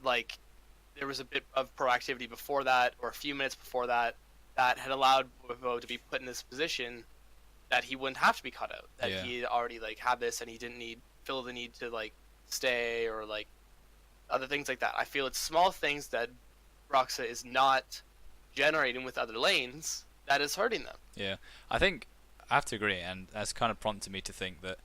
there was a bit of proactivity before that, or a few minutes before that, that had allowed Whipple to be put in this position that he wouldn't have to be caught out. That he already had this, and he didn't feel the need to stay or other things like that. I feel it's small things that Broxah is not generating with other lanes that is hurting them. Yeah, I think I have to agree, and that's kind of prompted me to think that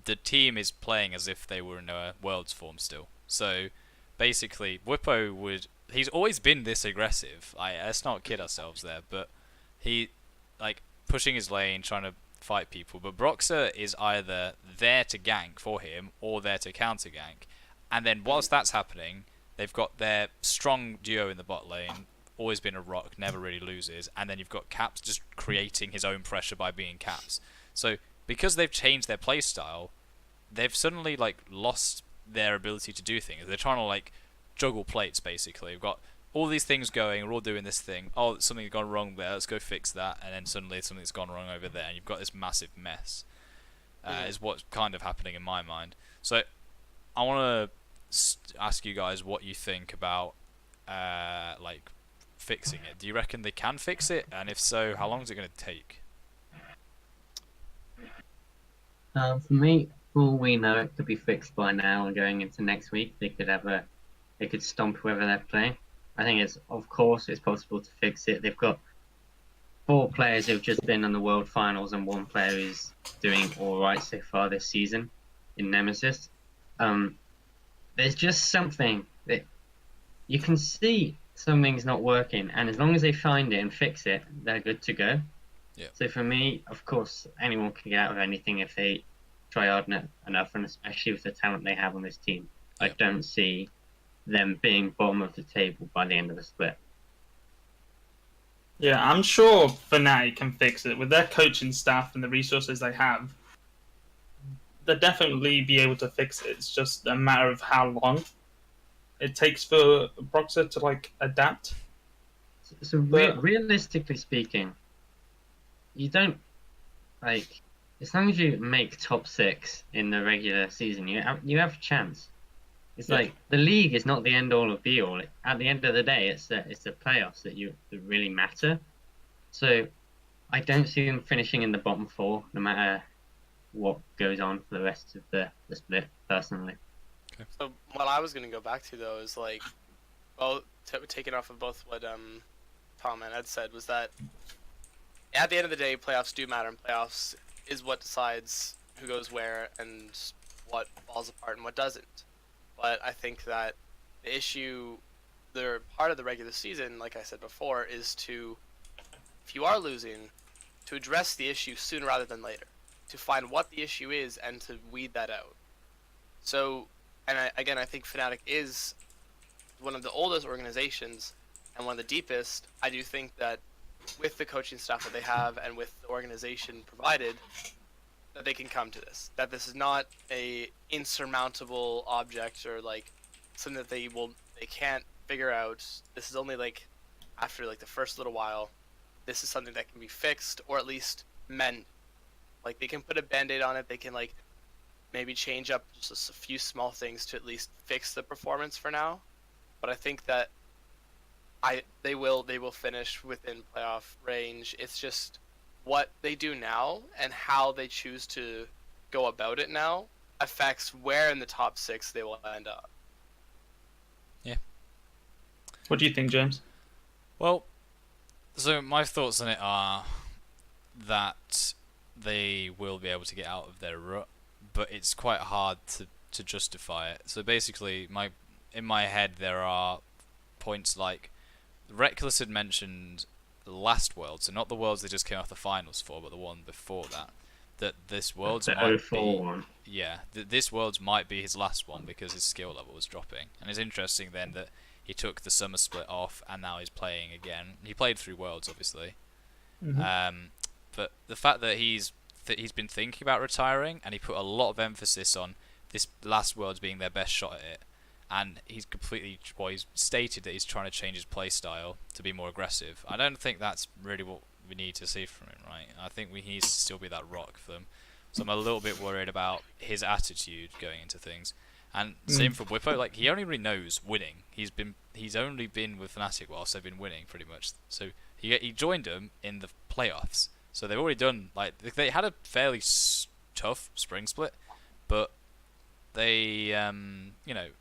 the team is playing as if they were in a Worlds form still. So basically, Whippo would he's always been this aggressive. Let's not kid ourselves there, but he like pushing his lane, trying to fight people. But Broxer is either there to gank for him or there to counter gank. And then whilst that's happening, they've got their strong duo in the bot lane. Always been a rock, never really loses. And then you've got Caps just creating his own pressure by being Caps. So because they've changed their playstyle, they've suddenly like lost their ability to do things. They're trying to like juggle plates basically. We've got all these things going, we're all doing this thing. Oh, something's gone wrong there, let's go fix that. And then suddenly something's gone wrong over there, and you've got this massive mess. Is what's kind of happening in my mind. So I want to ask you guys what you think about like fixing it. Do you reckon they can fix it? And if so, how long is it going to take? For me, for all we know, it could be fixed by now, and going into next week, they could stomp whoever they're playing. I think of course it's possible to fix it. They've got 4 players who've just been on the World Finals, and 1 player who's doing all right so far this season in Nemesis. There's just something that you can see something's not working, and as long as they find it and fix it, they're good to go. Yeah. So for me, of course, anyone can get out of anything if they try hard enough, and especially with the talent they have on this team. I don't see them being bottom of the table by the end of the split. Yeah, I'm sure Fnatic can fix it with their coaching staff and the resources they have. They'll definitely be able to fix it. It's just a matter of how long it takes for Broxer to like adapt. So realistically speaking, you don't like, as long as you make top 6 in the regular season, you have a chance. It's like the league is not the end all of be all. At the end of the day, it's the playoffs that really matter. So I don't see them finishing in the bottom 4, no matter what goes on for the rest of the split. Personally. Okay. So what I was going to go back to though is like, well, taking off of both what Tom and Ed said, was that at the end of the day, playoffs do matter, and playoffs is what decides who goes where and what falls apart and what doesn't. But I think that the issue, the part of the regular season, like I said before, is to, if you are losing, to address the issue sooner rather than later, to find what the issue is and to weed that out. So, and I think Fnatic is one of the oldest organizations and one of the deepest. I do think that with the coaching staff that they have and with the organization provided, that they can come to this. That this is not a insurmountable object or like something that they can't figure out. This is only like after like the first little while, this is something that can be fixed or at least mend. Like they can put a band-aid on it. They can like maybe change up just a few small things to at least fix the performance for now. But I think that they will finish within playoff range. It's just what they do now and how they choose to go about it now affects where in the top 6 they will end up. Yeah. What do you think, James? Well, so my thoughts on it are that they will be able to get out of their rut, but it's quite hard to justify it. So basically, in my head there are points like Reckless had mentioned the last world, so not the worlds they just came off the finals for, but the one before that. That this world's might be, one. Yeah, this world's might be his last one because his skill level was dropping. And it's interesting then that he took the summer split off and now he's playing again. He played through worlds, obviously. But the fact that he's been thinking about retiring, and he put a lot of emphasis on this last world's being their best shot at it. And he's he's stated that he's trying to change his play style to be more aggressive. I don't think that's really what we need to see from him, right? I think he needs to still be that rock for them. So I'm a little bit worried about his attitude going into things. And same for Whippo, like he only really knows winning. He's only been with Fnatic whilst they've been winning pretty much. So he joined them in the playoffs. So they've already done, like, they had a fairly tough spring split, but they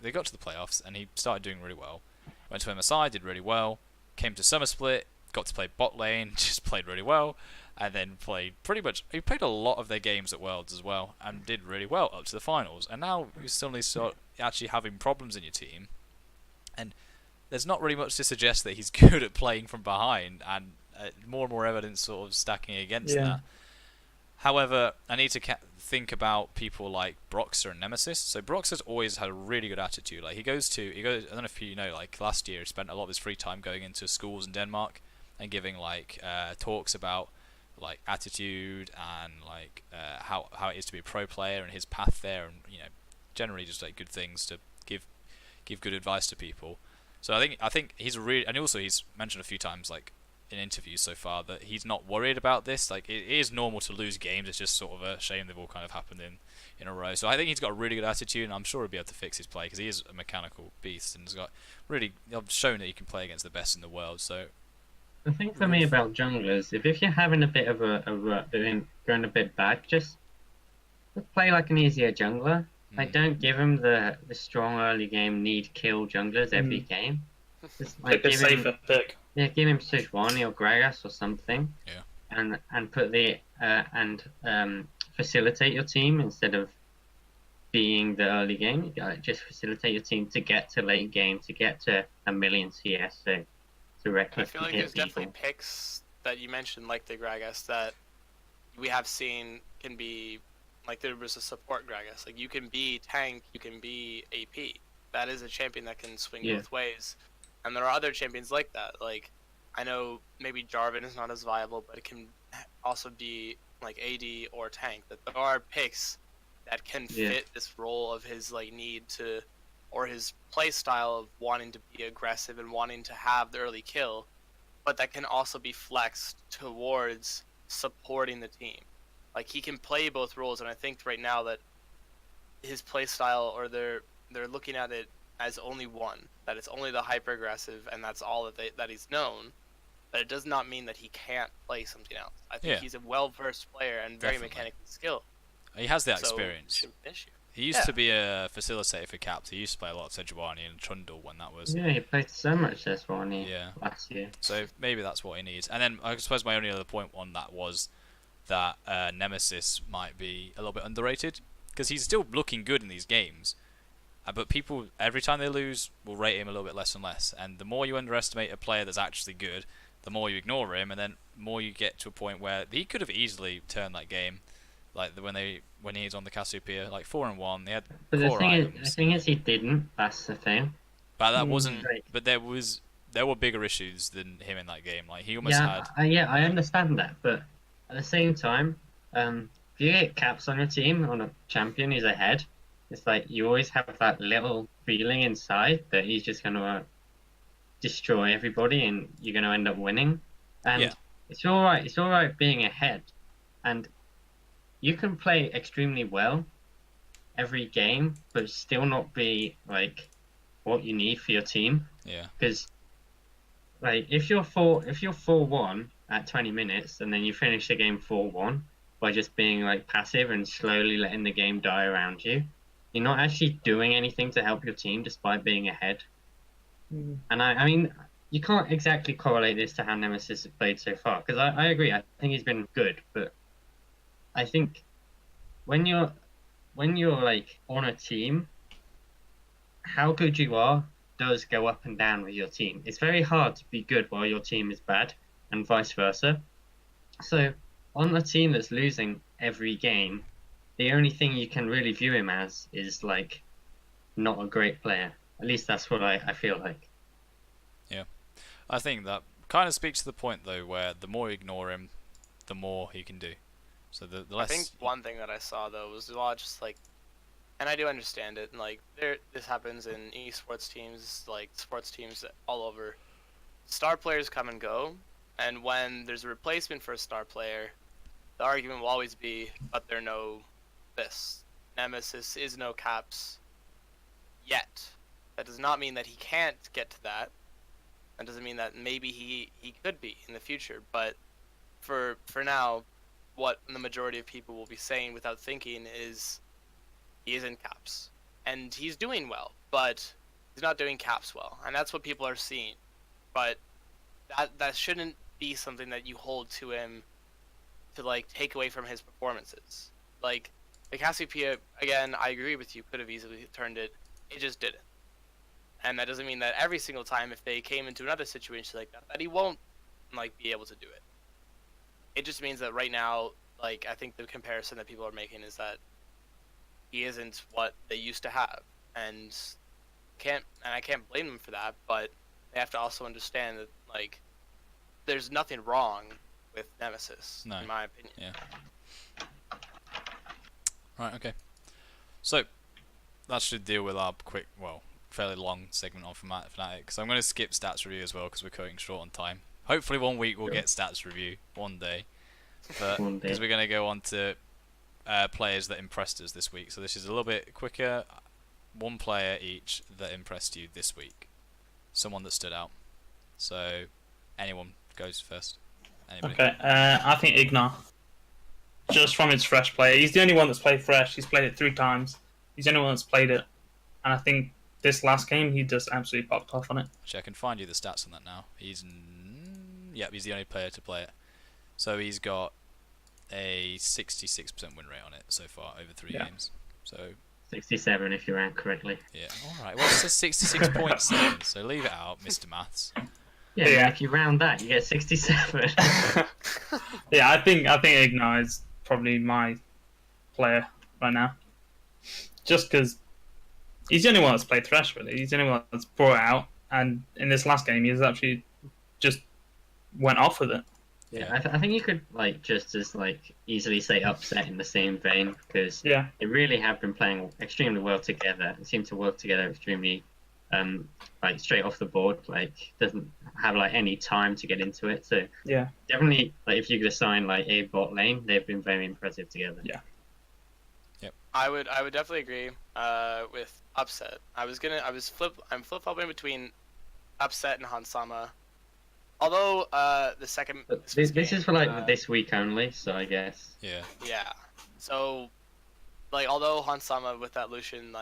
they got to the playoffs and he started doing really well. Went to MSI, did really well. Came to Summer Split, got to play bot lane, just played really well, and then played he played a lot of their games at Worlds as well and did really well up to the finals. And now you suddenly start actually having problems in your team, and there's not really much to suggest that he's good at playing from behind, and more and more evidence sort of stacking against that. However, I need to think about people like Broxer and Nemesis. So Broxer's always had a really good attitude. Like he goes. I don't know if you know. Like last year, he spent a lot of his free time going into schools in Denmark and giving like talks about like attitude and like how it is to be a pro player and his path there, and generally just like good things to give good advice to people. So I think he's really, and also he's mentioned a few times like in interviews so far that he's not worried about this. Like it is normal to lose games. It's just sort of a shame they've all kind of happened in a row. So I think he's got a really good attitude, and I'm sure he'll be able to fix his play because he is a mechanical beast and has got really shown that he can play against the best in the world. So The thing for me about junglers, if you're having a bit of a rut, going a bit back, just play like an easier jungler. Like, don't give him the strong early game need kill junglers every game. Just like Pick a safer pick. Yeah, give him Sejuani or Gragas or something. Yeah. And put the facilitate your team instead of being the early game. You gotta just facilitate your team to get to late game, to get to a million CS. So I feel like there's definitely picks that you mentioned, like the Gragas, that we have seen can be, like there was a support Gragas. Like you can be tank, you can be AP. That is a champion that can swing both ways. And there are other champions like that. Like I know maybe Jarvan is not as viable, but it can also be like AD or tank. That there are picks that can fit this role of his like need to, or his play style of wanting to be aggressive and wanting to have the early kill, but that can also be flexed towards supporting the team. Like he can play both roles, and I think right now that his play style, or they're looking at it as only one, that it's only the hyper aggressive, and that's all that he's known. But it does not mean that he can't play something else. I think he's a well-versed player and very mechanically skilled. He has that experience. Issue. He used to be a facilitator for Caps. He used to play a lot of Sejuani and Trundle when that was. Yeah, he played so much Sejuani last year. So maybe that's what he needs. And then I suppose my only other point on that was that Nemesis might be a little bit underrated because he's still looking good in these games. But people, every time they lose, will rate him a little bit less and less. And the more you underestimate a player that's actually good, the more you ignore him, and then more you get to a point where he could have easily turned that game. Like when he's on the Cassiopeia, like 4-1, they had core items. The thing is, he didn't. That's the thing. But that wasn't. But there were bigger issues than him in that game. Like he almost had. I understand that, but at the same time, if you get Caps on your team on a champion who's ahead, it's like you always have that little feeling inside that he's just gonna destroy everybody and you're gonna end up winning. And it's all right. It's all right being ahead, and you can play extremely well every game, but still not be like what you need for your team. Yeah. Because like if you're 4-1 at 20 minutes and then you finish the game 4-1 by just being like passive and slowly letting the game die around you, you're not actually doing anything to help your team despite being ahead. And I mean, you can't exactly correlate this to how Nemesis has played so far, because I agree. I think he's been good, but I think when you're like on a team, how good you are does go up and down with your team. It's very hard to be good while your team is bad, and vice versa. So on a team that's losing every game, the only thing you can really view him as is like not a great player. At least that's what I feel like. Yeah, I think that kind of speaks to the point though, where the more you ignore him, the more he can do. So the less. I think one thing that I saw though was a lot just like, and I do understand it. And like this happens in esports teams, like sports teams all over. Star players come and go, and when there's a replacement for a star player, the argument will always be, but they're no this. Nemesis is no Caps yet. That does not mean that he can't get to that. That doesn't mean that maybe he could be in the future. But for now, what the majority of people will be saying without thinking is he is in Caps. And he's doing well, but he's not doing Caps well. And that's what people are seeing. But that shouldn't be something that you hold to him to like take away from his performances. Like the Cassiopeia, again, I agree with you, could have easily turned it. It just didn't. and that doesn't mean that every single time if they came into another situation like that, that he won't like be able to do it. It just means that right now, like I think the comparison that people are making is that he isn't what they used to have, and I can't blame them for that, but they have to also understand that like there's nothing wrong with Nemesis, in my opinion. Yeah. Right. Okay. So that should deal with our quick, fairly long segment on Fnatic. So I'm going to skip stats review as well because we're cutting short on time. Hopefully one week we'll get stats review one day, but because we're going to go on to players that impressed us this week. So this is a little bit quicker. One player each that impressed you this week. Someone that stood out. So anyone goes first. Anybody? Okay, I think Ignar. Just from his fresh play. He's the only one that's played fresh. He's played it 3 times. He's the only one that's played it. And I think this last game, he just absolutely popped off on it. Actually, I can find you the stats on that now. He's the only player to play it. So he's got a 66% win rate on it so far over 3 games. So 67 if you ran correctly. yeah, all right. Well, it's a 66.7. So leave it out, Mr. Maths. Yeah. If you round that, you get 67. Yeah, I think Ignar is probably my player right now. Just because he's the only one that's played Thresh, really. He's the only one that's brought it out. And in this last game, he's actually just went off with it. Yeah, I think you could just as easily say Upset in the same vein, because they really have been playing extremely well together and seem to work together extremely straight off the board. Doesn't have any time to get into it. So yeah, definitely if you could assign a bot lane, they've been very impressive together. Yeah. Yep. I would definitely agree with Upset. I'm flip-flopping between Upset and Hansama. Although the second this is for this week only, so I guess. Yeah. Yeah. So although Hansama with that Lucian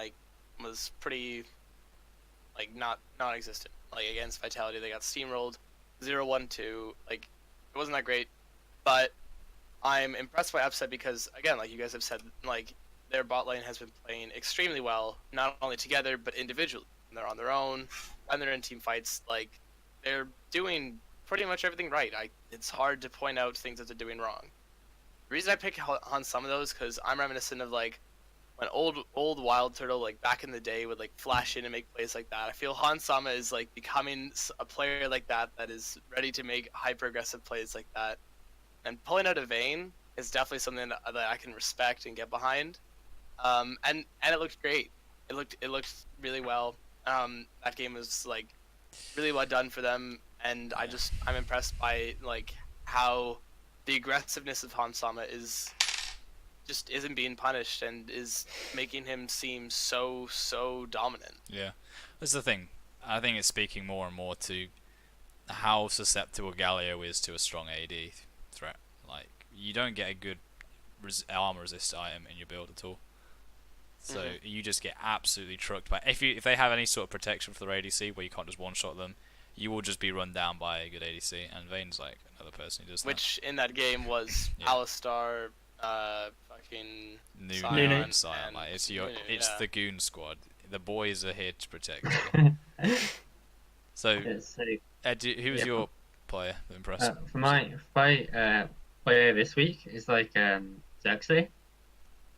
was pretty non-existent. Against Vitality they got steamrolled 0-1-2. It wasn't that great. But I'm impressed by Upset because again, like you guys have said, their bot lane has been playing extremely well, not only together but individually. When they're on their own, and they're in team fights, they're doing pretty much everything right. It's hard to point out things that they're doing wrong. The reason I pick on some of those because I'm reminiscent of when old Wild Turtle back in the day would flash in and make plays like that. I feel Hansama is becoming a player like that is ready to make hyper aggressive plays like that. And pulling out a Vayne is definitely something that I can respect and get behind. And it looked great. It looked really well. That game was really well done for them, and I'm impressed by how the aggressiveness of Hansama isn't being punished and is making him seem so dominant. Yeah, that's the thing. I think it's speaking more and more to how susceptible Galio is to a strong AD threat. You don't get a good armor resist item in your build at all. So you just get absolutely trucked by. If they have any sort of protection for their ADC where you can't just one shot them, you will just be run down by a good ADC. And Vayne's another person who does that. Which in that game was Alistar, fucking Nunu and Sion. It's the goon squad. The boys are here to protect you. So, Ed, who was your player that impressed? For my player this week is Xerxes.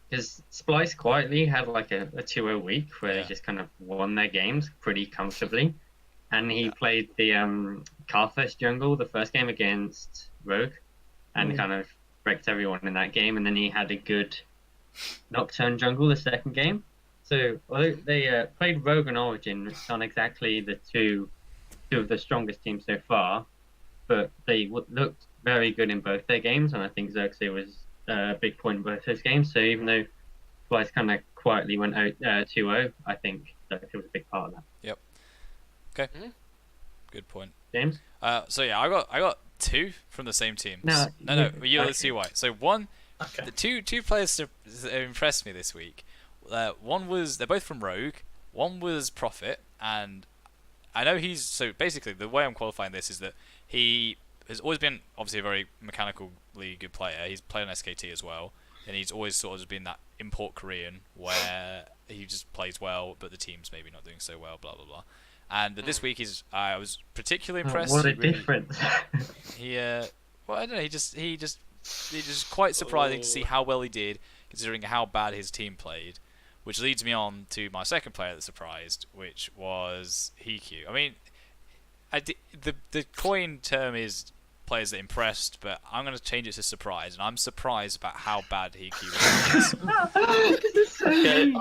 Because Splice quietly had a 2-0 week where they just kind of won their games pretty comfortably. And he played the Karthus jungle the first game against Rogue and kind of wrecked everyone in that game. And then he had a good Nocturne jungle the second game. So although they played Rogue and Origin, it's not exactly the two of the strongest teams so far, but they looked very good in both their games. And I think Xerxes was a big point in both those games. So even though Splice kind of quietly went out 2-0, I think Xerxes was a big part of that. Yep. Okay. Good point. James? So yeah, I got 2 from the same team. No. Let's see why. So one, the two players that impressed me this week. They're both from Rogue. One was Prophet, and I know so basically the way I'm qualifying this is that he has always been obviously a very mechanically good player. He's played on SKT as well, and he's always sort of just been that import Korean where he just plays well, but the team's maybe not doing so well, blah blah blah. And this week I was particularly impressed. What a He really- difference. He well, I don't know. He just quite surprising to see how well he did, considering how bad his team played. Which leads me on to my second player that surprised, which was Hiku. I mean, the coin term is players that impressed, but I'm going to change it to surprise, and I'm surprised about how bad Hiku was. This is so mean.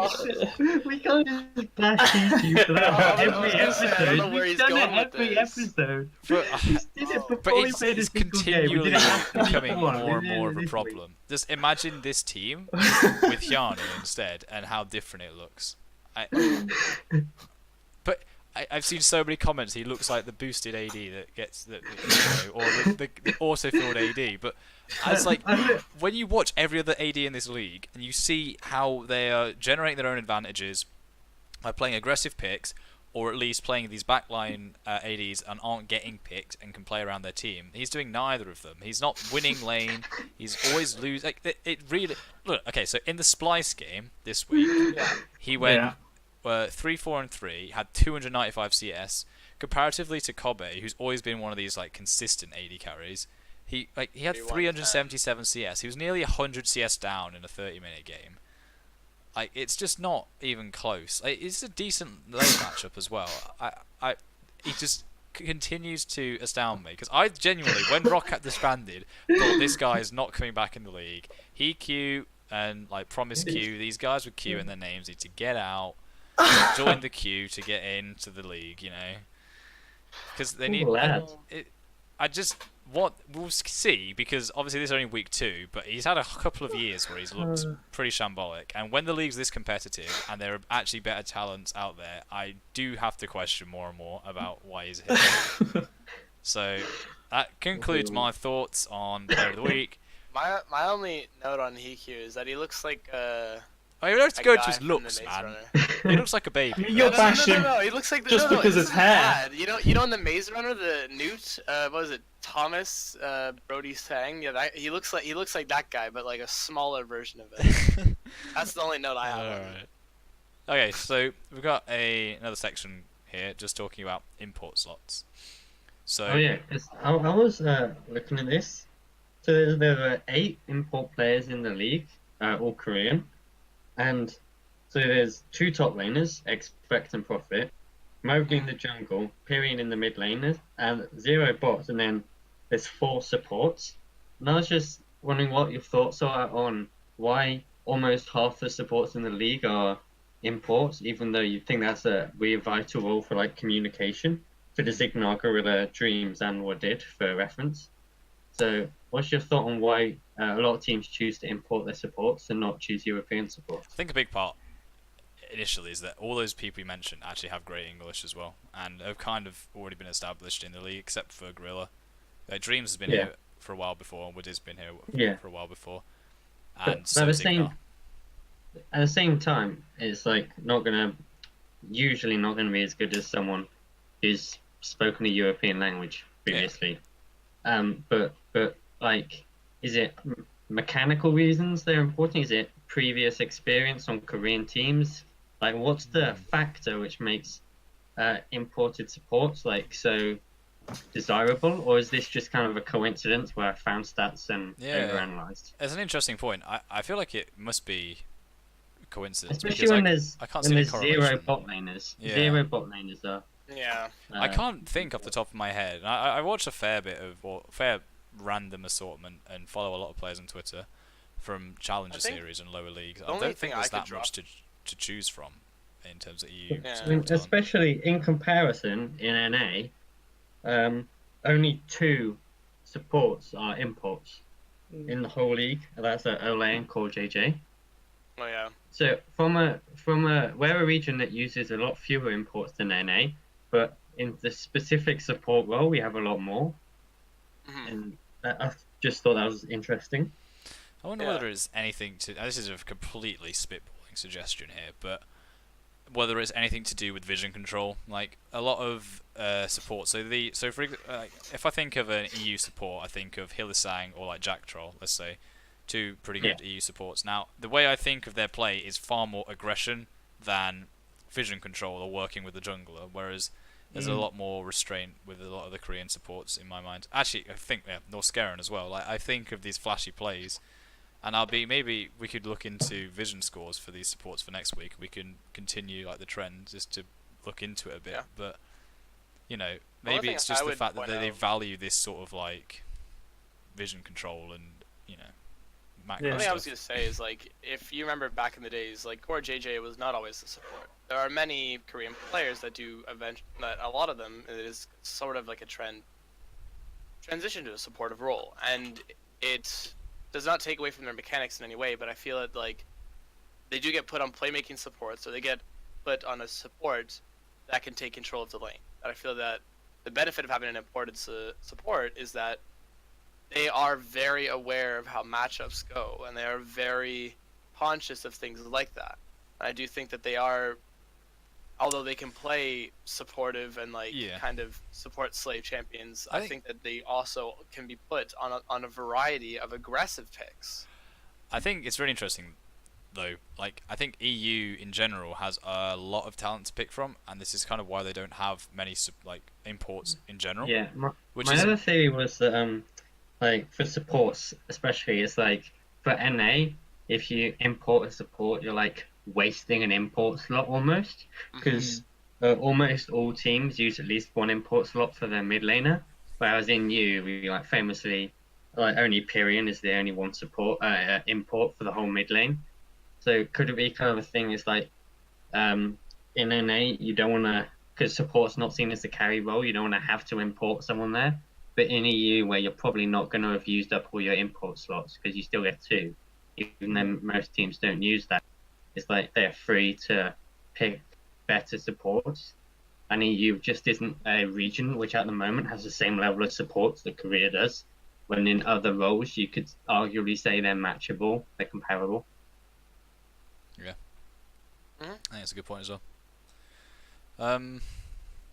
We can't just bash Hiku for that every I was gonna say, I don't know episode. where We've he's done going it with every this. episode. But, We did it before but we played a it's single game. We continually did it after becoming one. more and We did more it of a this week. problem. Just imagine this team with Hyana instead, and how different it looks. But I've seen so many comments. He looks like the boosted AD that gets or the auto-filled AD. But as like when you watch every other AD in this league and you see how they are generating their own advantages by playing aggressive picks, or at least playing these backline ADs and aren't getting picked and can play around their team. He's doing neither of them. He's not winning lane. He's always losing. Like, it really look. Okay, so in the Splice game this week, he went 3-4-3, had 295 CS. Comparatively to Kobe, who's always been one of these like consistent AD carries, he had 377 CS. He was nearly 100 CS down in a 30-minute game. Like, it's just not even close. Like, it's a decent lane matchup as well. He just continues to astound me, because I genuinely, when Rocket disbanded, thought this guy is not coming back in the league. He Q and like Promise Q, these guys with Q in their names need to get out, join the queue to get into the league, you know, because they need. We'll see, because obviously this is only week 2, but he's had a couple of years where he's looked pretty shambolic, and when the league's this competitive and there are actually better talents out there, I do have to question more and more about why he's here. So that concludes my thoughts on Player of the Week. My only note on Hiku is that he looks like I don't have to go guy just from looks, the Maze man. Runner. He looks like a baby. You're bashing No, he looks like just because his hair. Bad. You know in the Maze Runner, the Newt, what was it, Thomas Brody Sang? Yeah, he looks like that guy, but like a smaller version of it. That's the only note I have. On it. Alright. Okay, so we've got another section here just talking about import slots. So Oh yeah, 'cause I was looking at this. So there were 8 import players in the league, all Korean, and so there's 2 top laners, Expect and Profit, Mowgli in the jungle, Pyrian in the mid laners, and 0 bots, and then there's 4 supports. And I was just wondering what your thoughts are on why almost half the supports in the league are imports, even though you think that's a really vital role for like communication for the Zignar, Gorilla, Dreams, and Wardid for reference. So what's your thought on why a lot of teams choose to import their supports and not choose European supports? I think a big part initially is that all those people you mentioned actually have great English as well, and have kind of already been established in the league, except for Gorilla. Dreams has been here for a while before, and Wood's been here for a while before. And But so at the same time, it's like usually not gonna be as good as someone who's spoken a European language previously. But like, is it mechanical reasons they're important? Is it previous experience on Korean teams? Like, what's the factor which makes imported supports like so desirable, or is this just kind of a coincidence where I found stats and overanalyzed? It's an interesting point. I feel like it must be coincidence, Especially when there's I can't see any 0 correlation. bot laners. Yeah. 0 bot laners are. Yeah. I can't think off the top of my head. I watch a fair random assortment and follow a lot of players on Twitter from Challenger Series and lower leagues. I don't think there's that much to choose from in terms of EU. I mean, especially in comparison in NA, only 2 supports are imports in the whole league. That's Olay and Core JJ. Oh yeah. So we're a region that uses a lot fewer imports than NA, but in the specific support role we have a lot more. And I just thought that was interesting. I wonder whether it's anything to. This is a completely spitballing suggestion here, but whether it's anything to do with vision control. Like a lot of support. So for if I think of an EU support, I think of Hillisang or like Jack Troll. Let's say 2 pretty good EU supports. Now the way I think of their play is far more aggression than vision control or working with the jungler. Whereas There's a lot more restraint with a lot of the Korean supports in my mind. Actually, I think Norskeren as well. Like I think of these flashy plays, and maybe we could look into vision scores for these supports for next week. We can continue like the trend just to look into it a bit. Yeah. But you know, One maybe thing it's I just the would fact that point they out- value this sort of like vision control and macro Yeah. One thing I was stuff. gonna say is like if you remember back in the days, like Core JJ was not always the support. There are many Korean players that do that a lot of them it is sort of like a transition to a supportive role, and it does not take away from their mechanics in any way. But I feel that like they do get put on playmaking support, so they get put on a support that can take control of the lane. And I feel that the benefit of having an imported support is that they are very aware of how matchups go, and they are very conscious of things like that. And I do think that they are, although they can play supportive and kind of support slave champions, I think that they also can be put on a variety of aggressive picks. I think it's really interesting, though. Like, I think EU in general has a lot of talent to pick from, and this is kind of why they don't have many imports in general. Yeah, my Which is other theory was that like for supports especially, it's like for NA, if you import a support, you're like wasting an import slot almost, because almost all teams use at least one import slot for their mid laner, whereas in EU we like famously like only Pyrian is the only one support import for the whole mid lane. So could it be kind of a thing? It's like in NA you don't want to, because support's not seen as a carry role, you don't want to have to import someone there. But in EU, where you're probably not going to have used up all your import slots because you still get 2, even though most teams don't use that, it's like they're free to pick better supports. And EU just isn't a region which at the moment has the same level of supports that Korea does, when in other roles you could arguably say they're matchable, they're comparable. Yeah. I think that's a good point as well.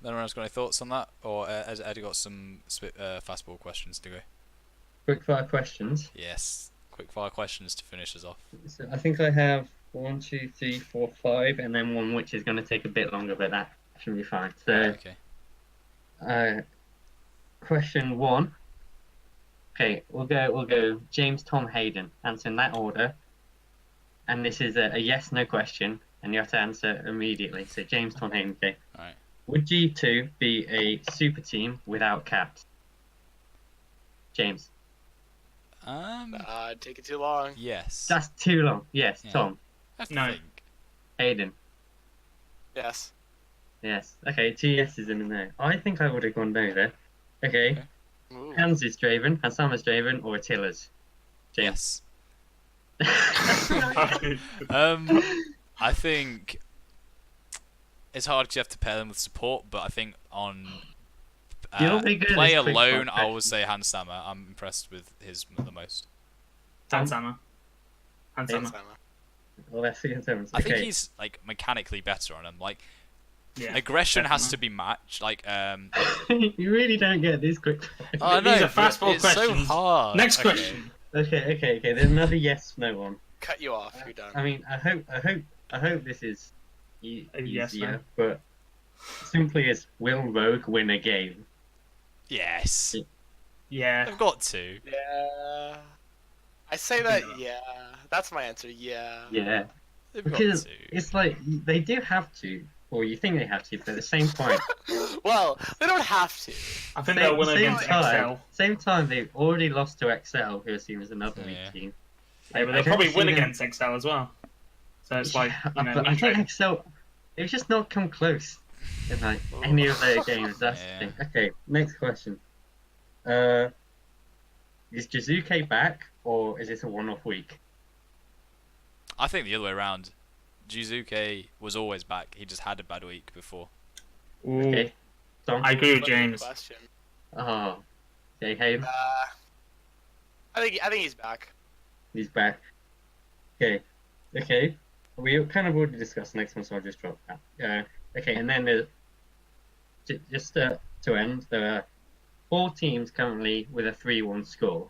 Anyone else got any thoughts on that? Or has Eddie got some fastball questions to go? Quick fire questions. Yes. Quick fire questions to finish us off. So I think I have 1, 2, 3, 4, 5, and then one which is going to take a bit longer, but that should be fine. So, Okay. Question 1. Okay, we'll go James, Tom, Hayden. Answer in that order. And this is a yes/no question, and you have to answer immediately. So James, Tom, Hayden. Okay. All right. Would G2 be a super team without caps? James. Take it too long. Yes. That's too long. Yes. Yeah. Tom. I have to No. think. Hayden. Yes. Yes. Okay, 2 yeses in there. I think I would have gone no there. Okay. Okay. Ooh. Hans is Draven, Hansam is Draven, or Attila's? James. Yes. I think it's hard because you have to pair them with support, but I think on You'll be good at play this quick alone, fire I will question. say Hans Sammer. I'm impressed with his the most. Hansama. Well, that's against everyone. I think Okay. he's like mechanically better on him. Like Yeah. aggression has to definitely. be matched. Like You really don't get these quick fire. oh, I know, These are but fastball it's so questions. hard. Next Okay. question. Okay. There's another yes/no one. Cut you off. You're done. I mean, I hope this is A yes, easier, no. but simply as will Rogue win a game? Yes, Yeah. they've got to. Yeah. I say that. Yeah. That's my answer. Yeah. Yeah, They've got because to. it's like they do have to, or you think they have to, but at the same point, Well, they don't have to. I think they'll win against same time they've already lost to XL, who seems as another Yeah. weak team. Yeah, but I they'll don't probably see win them- against XL as well. So it's like, you know, but I win think rate. XL, they've just not come close in like any of their games. That's Yeah. the thing. Okay, next question. Is Jizuke back, or is this a one-off week? I think the other way around. Jizuke was always back. He just had a bad week before. Ooh. Okay, Tom. I agree with What a good James. question. Oh, okay, hey, I think he's back. he's back. Okay. We kind of already discussed the next one, so I'll just drop that. Okay, and then just to end, there are 4 teams currently with a 3-1 score.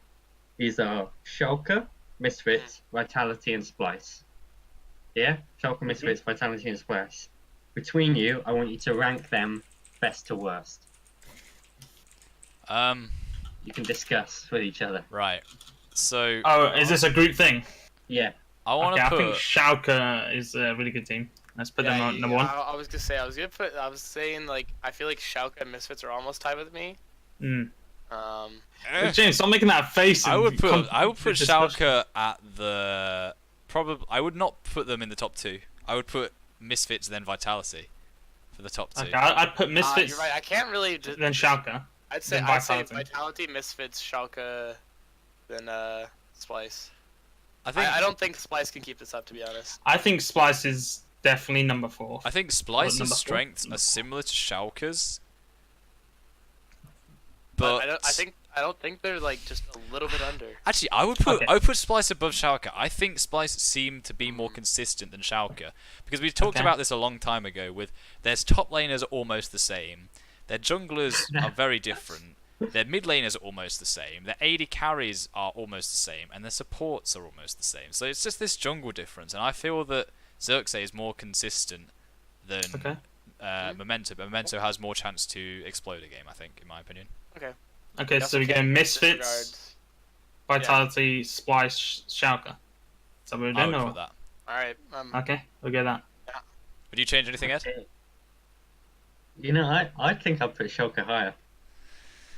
These are Schalke, Misfits, Vitality, and Splice. Yeah? Schalke, Misfits, Vitality, and Splice. Between you, I want you to rank them best to worst? You can discuss with each other. Right. So Oh, is this a group thing? Yeah. I want Okay, to I put. think Schalke is a really good team. Let's put them on number one. I was gonna say I was saying like I feel like Schalke and Misfits are almost tied with me. Mm. Eh, James, stop making that face. I would put discussion. Schalke at the probably. I would not put them in the top 2. I would put Misfits then Vitality for the top 2. Okay, I'd put Misfits. You're right. I can't really. Then Schalke. I'd say then Vitality, Misfits, Schalke, then Splice. I I don't think Splice can keep this up, to be honest. I think Splice is definitely number 4. I think Number Splice's 4? strengths are similar to Schalke's, But but I don't think they're like just a little bit under. actually I would put Splice above Schalke. I think Splice seem to be more consistent than Schalke because we talked about this a long time ago. With their top laners are almost the same, their junglers are very different. Their mid laners are almost the same. Their AD carries are almost the same, and their supports are almost the same. So it's just this jungle difference, and I feel that Xerxes is more consistent than Memento. But Memento has more chance to explode a game, I think, in my opinion. Okay. Okay, so we get Misfits, Vitality, Splice, Schalke. So we're I done, would or? put that. All right. Okay, we'll get that. Would you change anything, Ed? You know, I think I'd put Schalke higher.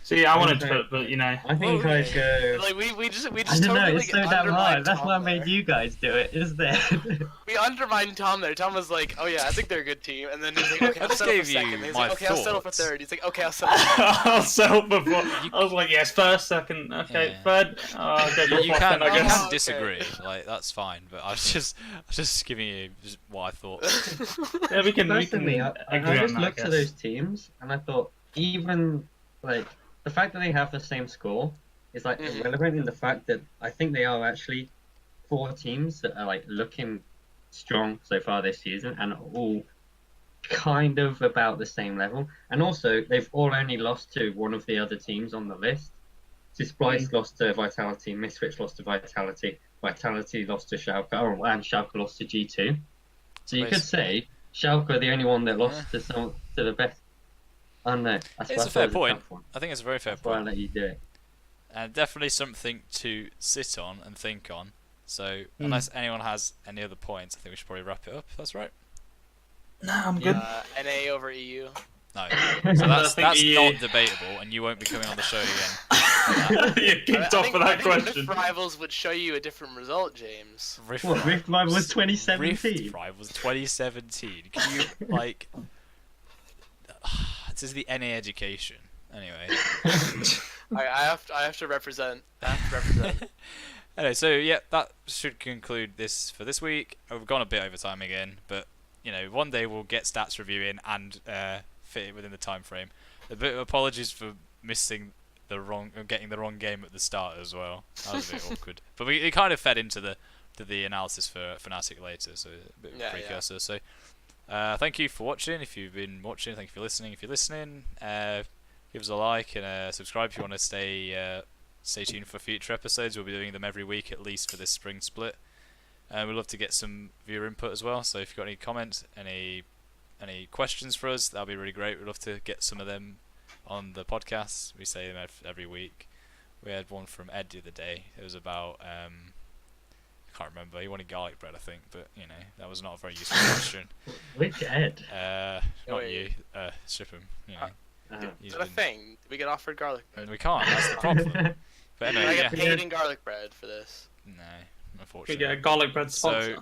See, I wanted to put, but you know. I think I'd go. Like we just I don't know, totally it's so damn hard. undermined That's Tom why I there. made you guys do it, isn't it? We undermined Tom there. Tom was like, "Oh yeah, I think they're a good team," and then he's like, "Okay, I I'll just settle for gave you second." He's my like, "Okay, I'll settle for thoughts. third." He's like, "Okay, I'll settle." For I'll settle before. I was like, yes, first, second, okay, Yeah. third. I'll go for You fourth can then, I you guess. can okay. disagree, like that's fine. But I was just giving you just what I thought. Yeah, we can Personally, I agree just on that, looked I at guess. those teams and I thought, even like the fact that they have the same score is like Mhm. irrelevant in the fact that I think they are actually 4 teams that are like looking strong so far this season and are all kind of about the same level. And also, they've all only lost to one of the other teams on the list. So Splice lost to Vitality, Misfits lost to Vitality, Vitality lost to Schalke, and Schalke lost to G2. So you could say Schalke are the only one that lost to the best. Oh no, It's a fair point. I think it's a very fair That's why I point. let you do it. And definitely something to sit on and think on. So unless anyone has any other points, I think we should probably wrap it up. If that's right. No, I'm good. NA over EU. No. So that's I think not debatable, and you won't be coming on the show again. You kicked off for I that think question. Rift Rivals would show you a different result, James. Rift What, Rift Rivals Rift 2017? Rivals 2017. Can you like? This is the NA education. Anyway. I have to represent. I have to represent. Anyway, so yeah, that should conclude this for this week. We've gone a bit over time again, but you know, one day we'll get stats review in and fit it within the time frame. A bit of apologies for missing getting the wrong game at the start as well. That was a bit awkward, but it kind of fed into the analysis for Fnatic later, so a bit of a precursor. So thank you for watching. If you've been watching, thank you for listening. If you're listening, give us a like and subscribe if you want to stay tuned for future episodes. We'll be doing them every week at least for this spring split. We'd love to get some viewer input as well. So if you've got any comments, any questions for us, that'll be really great. We'd love to get some of them on the podcast. We say them every week. We had one from Ed the other day. It was about I can't remember. He wanted garlic bread, I think, but you know that was not a very useful question. Which Ed? Not you. Ship him. You know. Is that a thing? Did we get offered garlic bread? We can't. That's the problem. But Did I anyway, get yeah. paid in garlic bread for this? No, We unfortunately. get a garlic bread sponsor.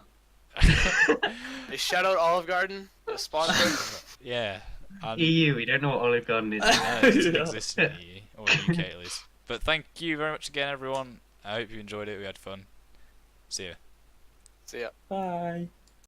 They shout out Olive Garden, the sponsor. Yeah. And EU, we don't know what Olive Garden is. it doesn't exist in the EU, or in the UK at least. But thank you very much again, everyone. I hope you enjoyed it. We had fun. See ya. See ya. Bye.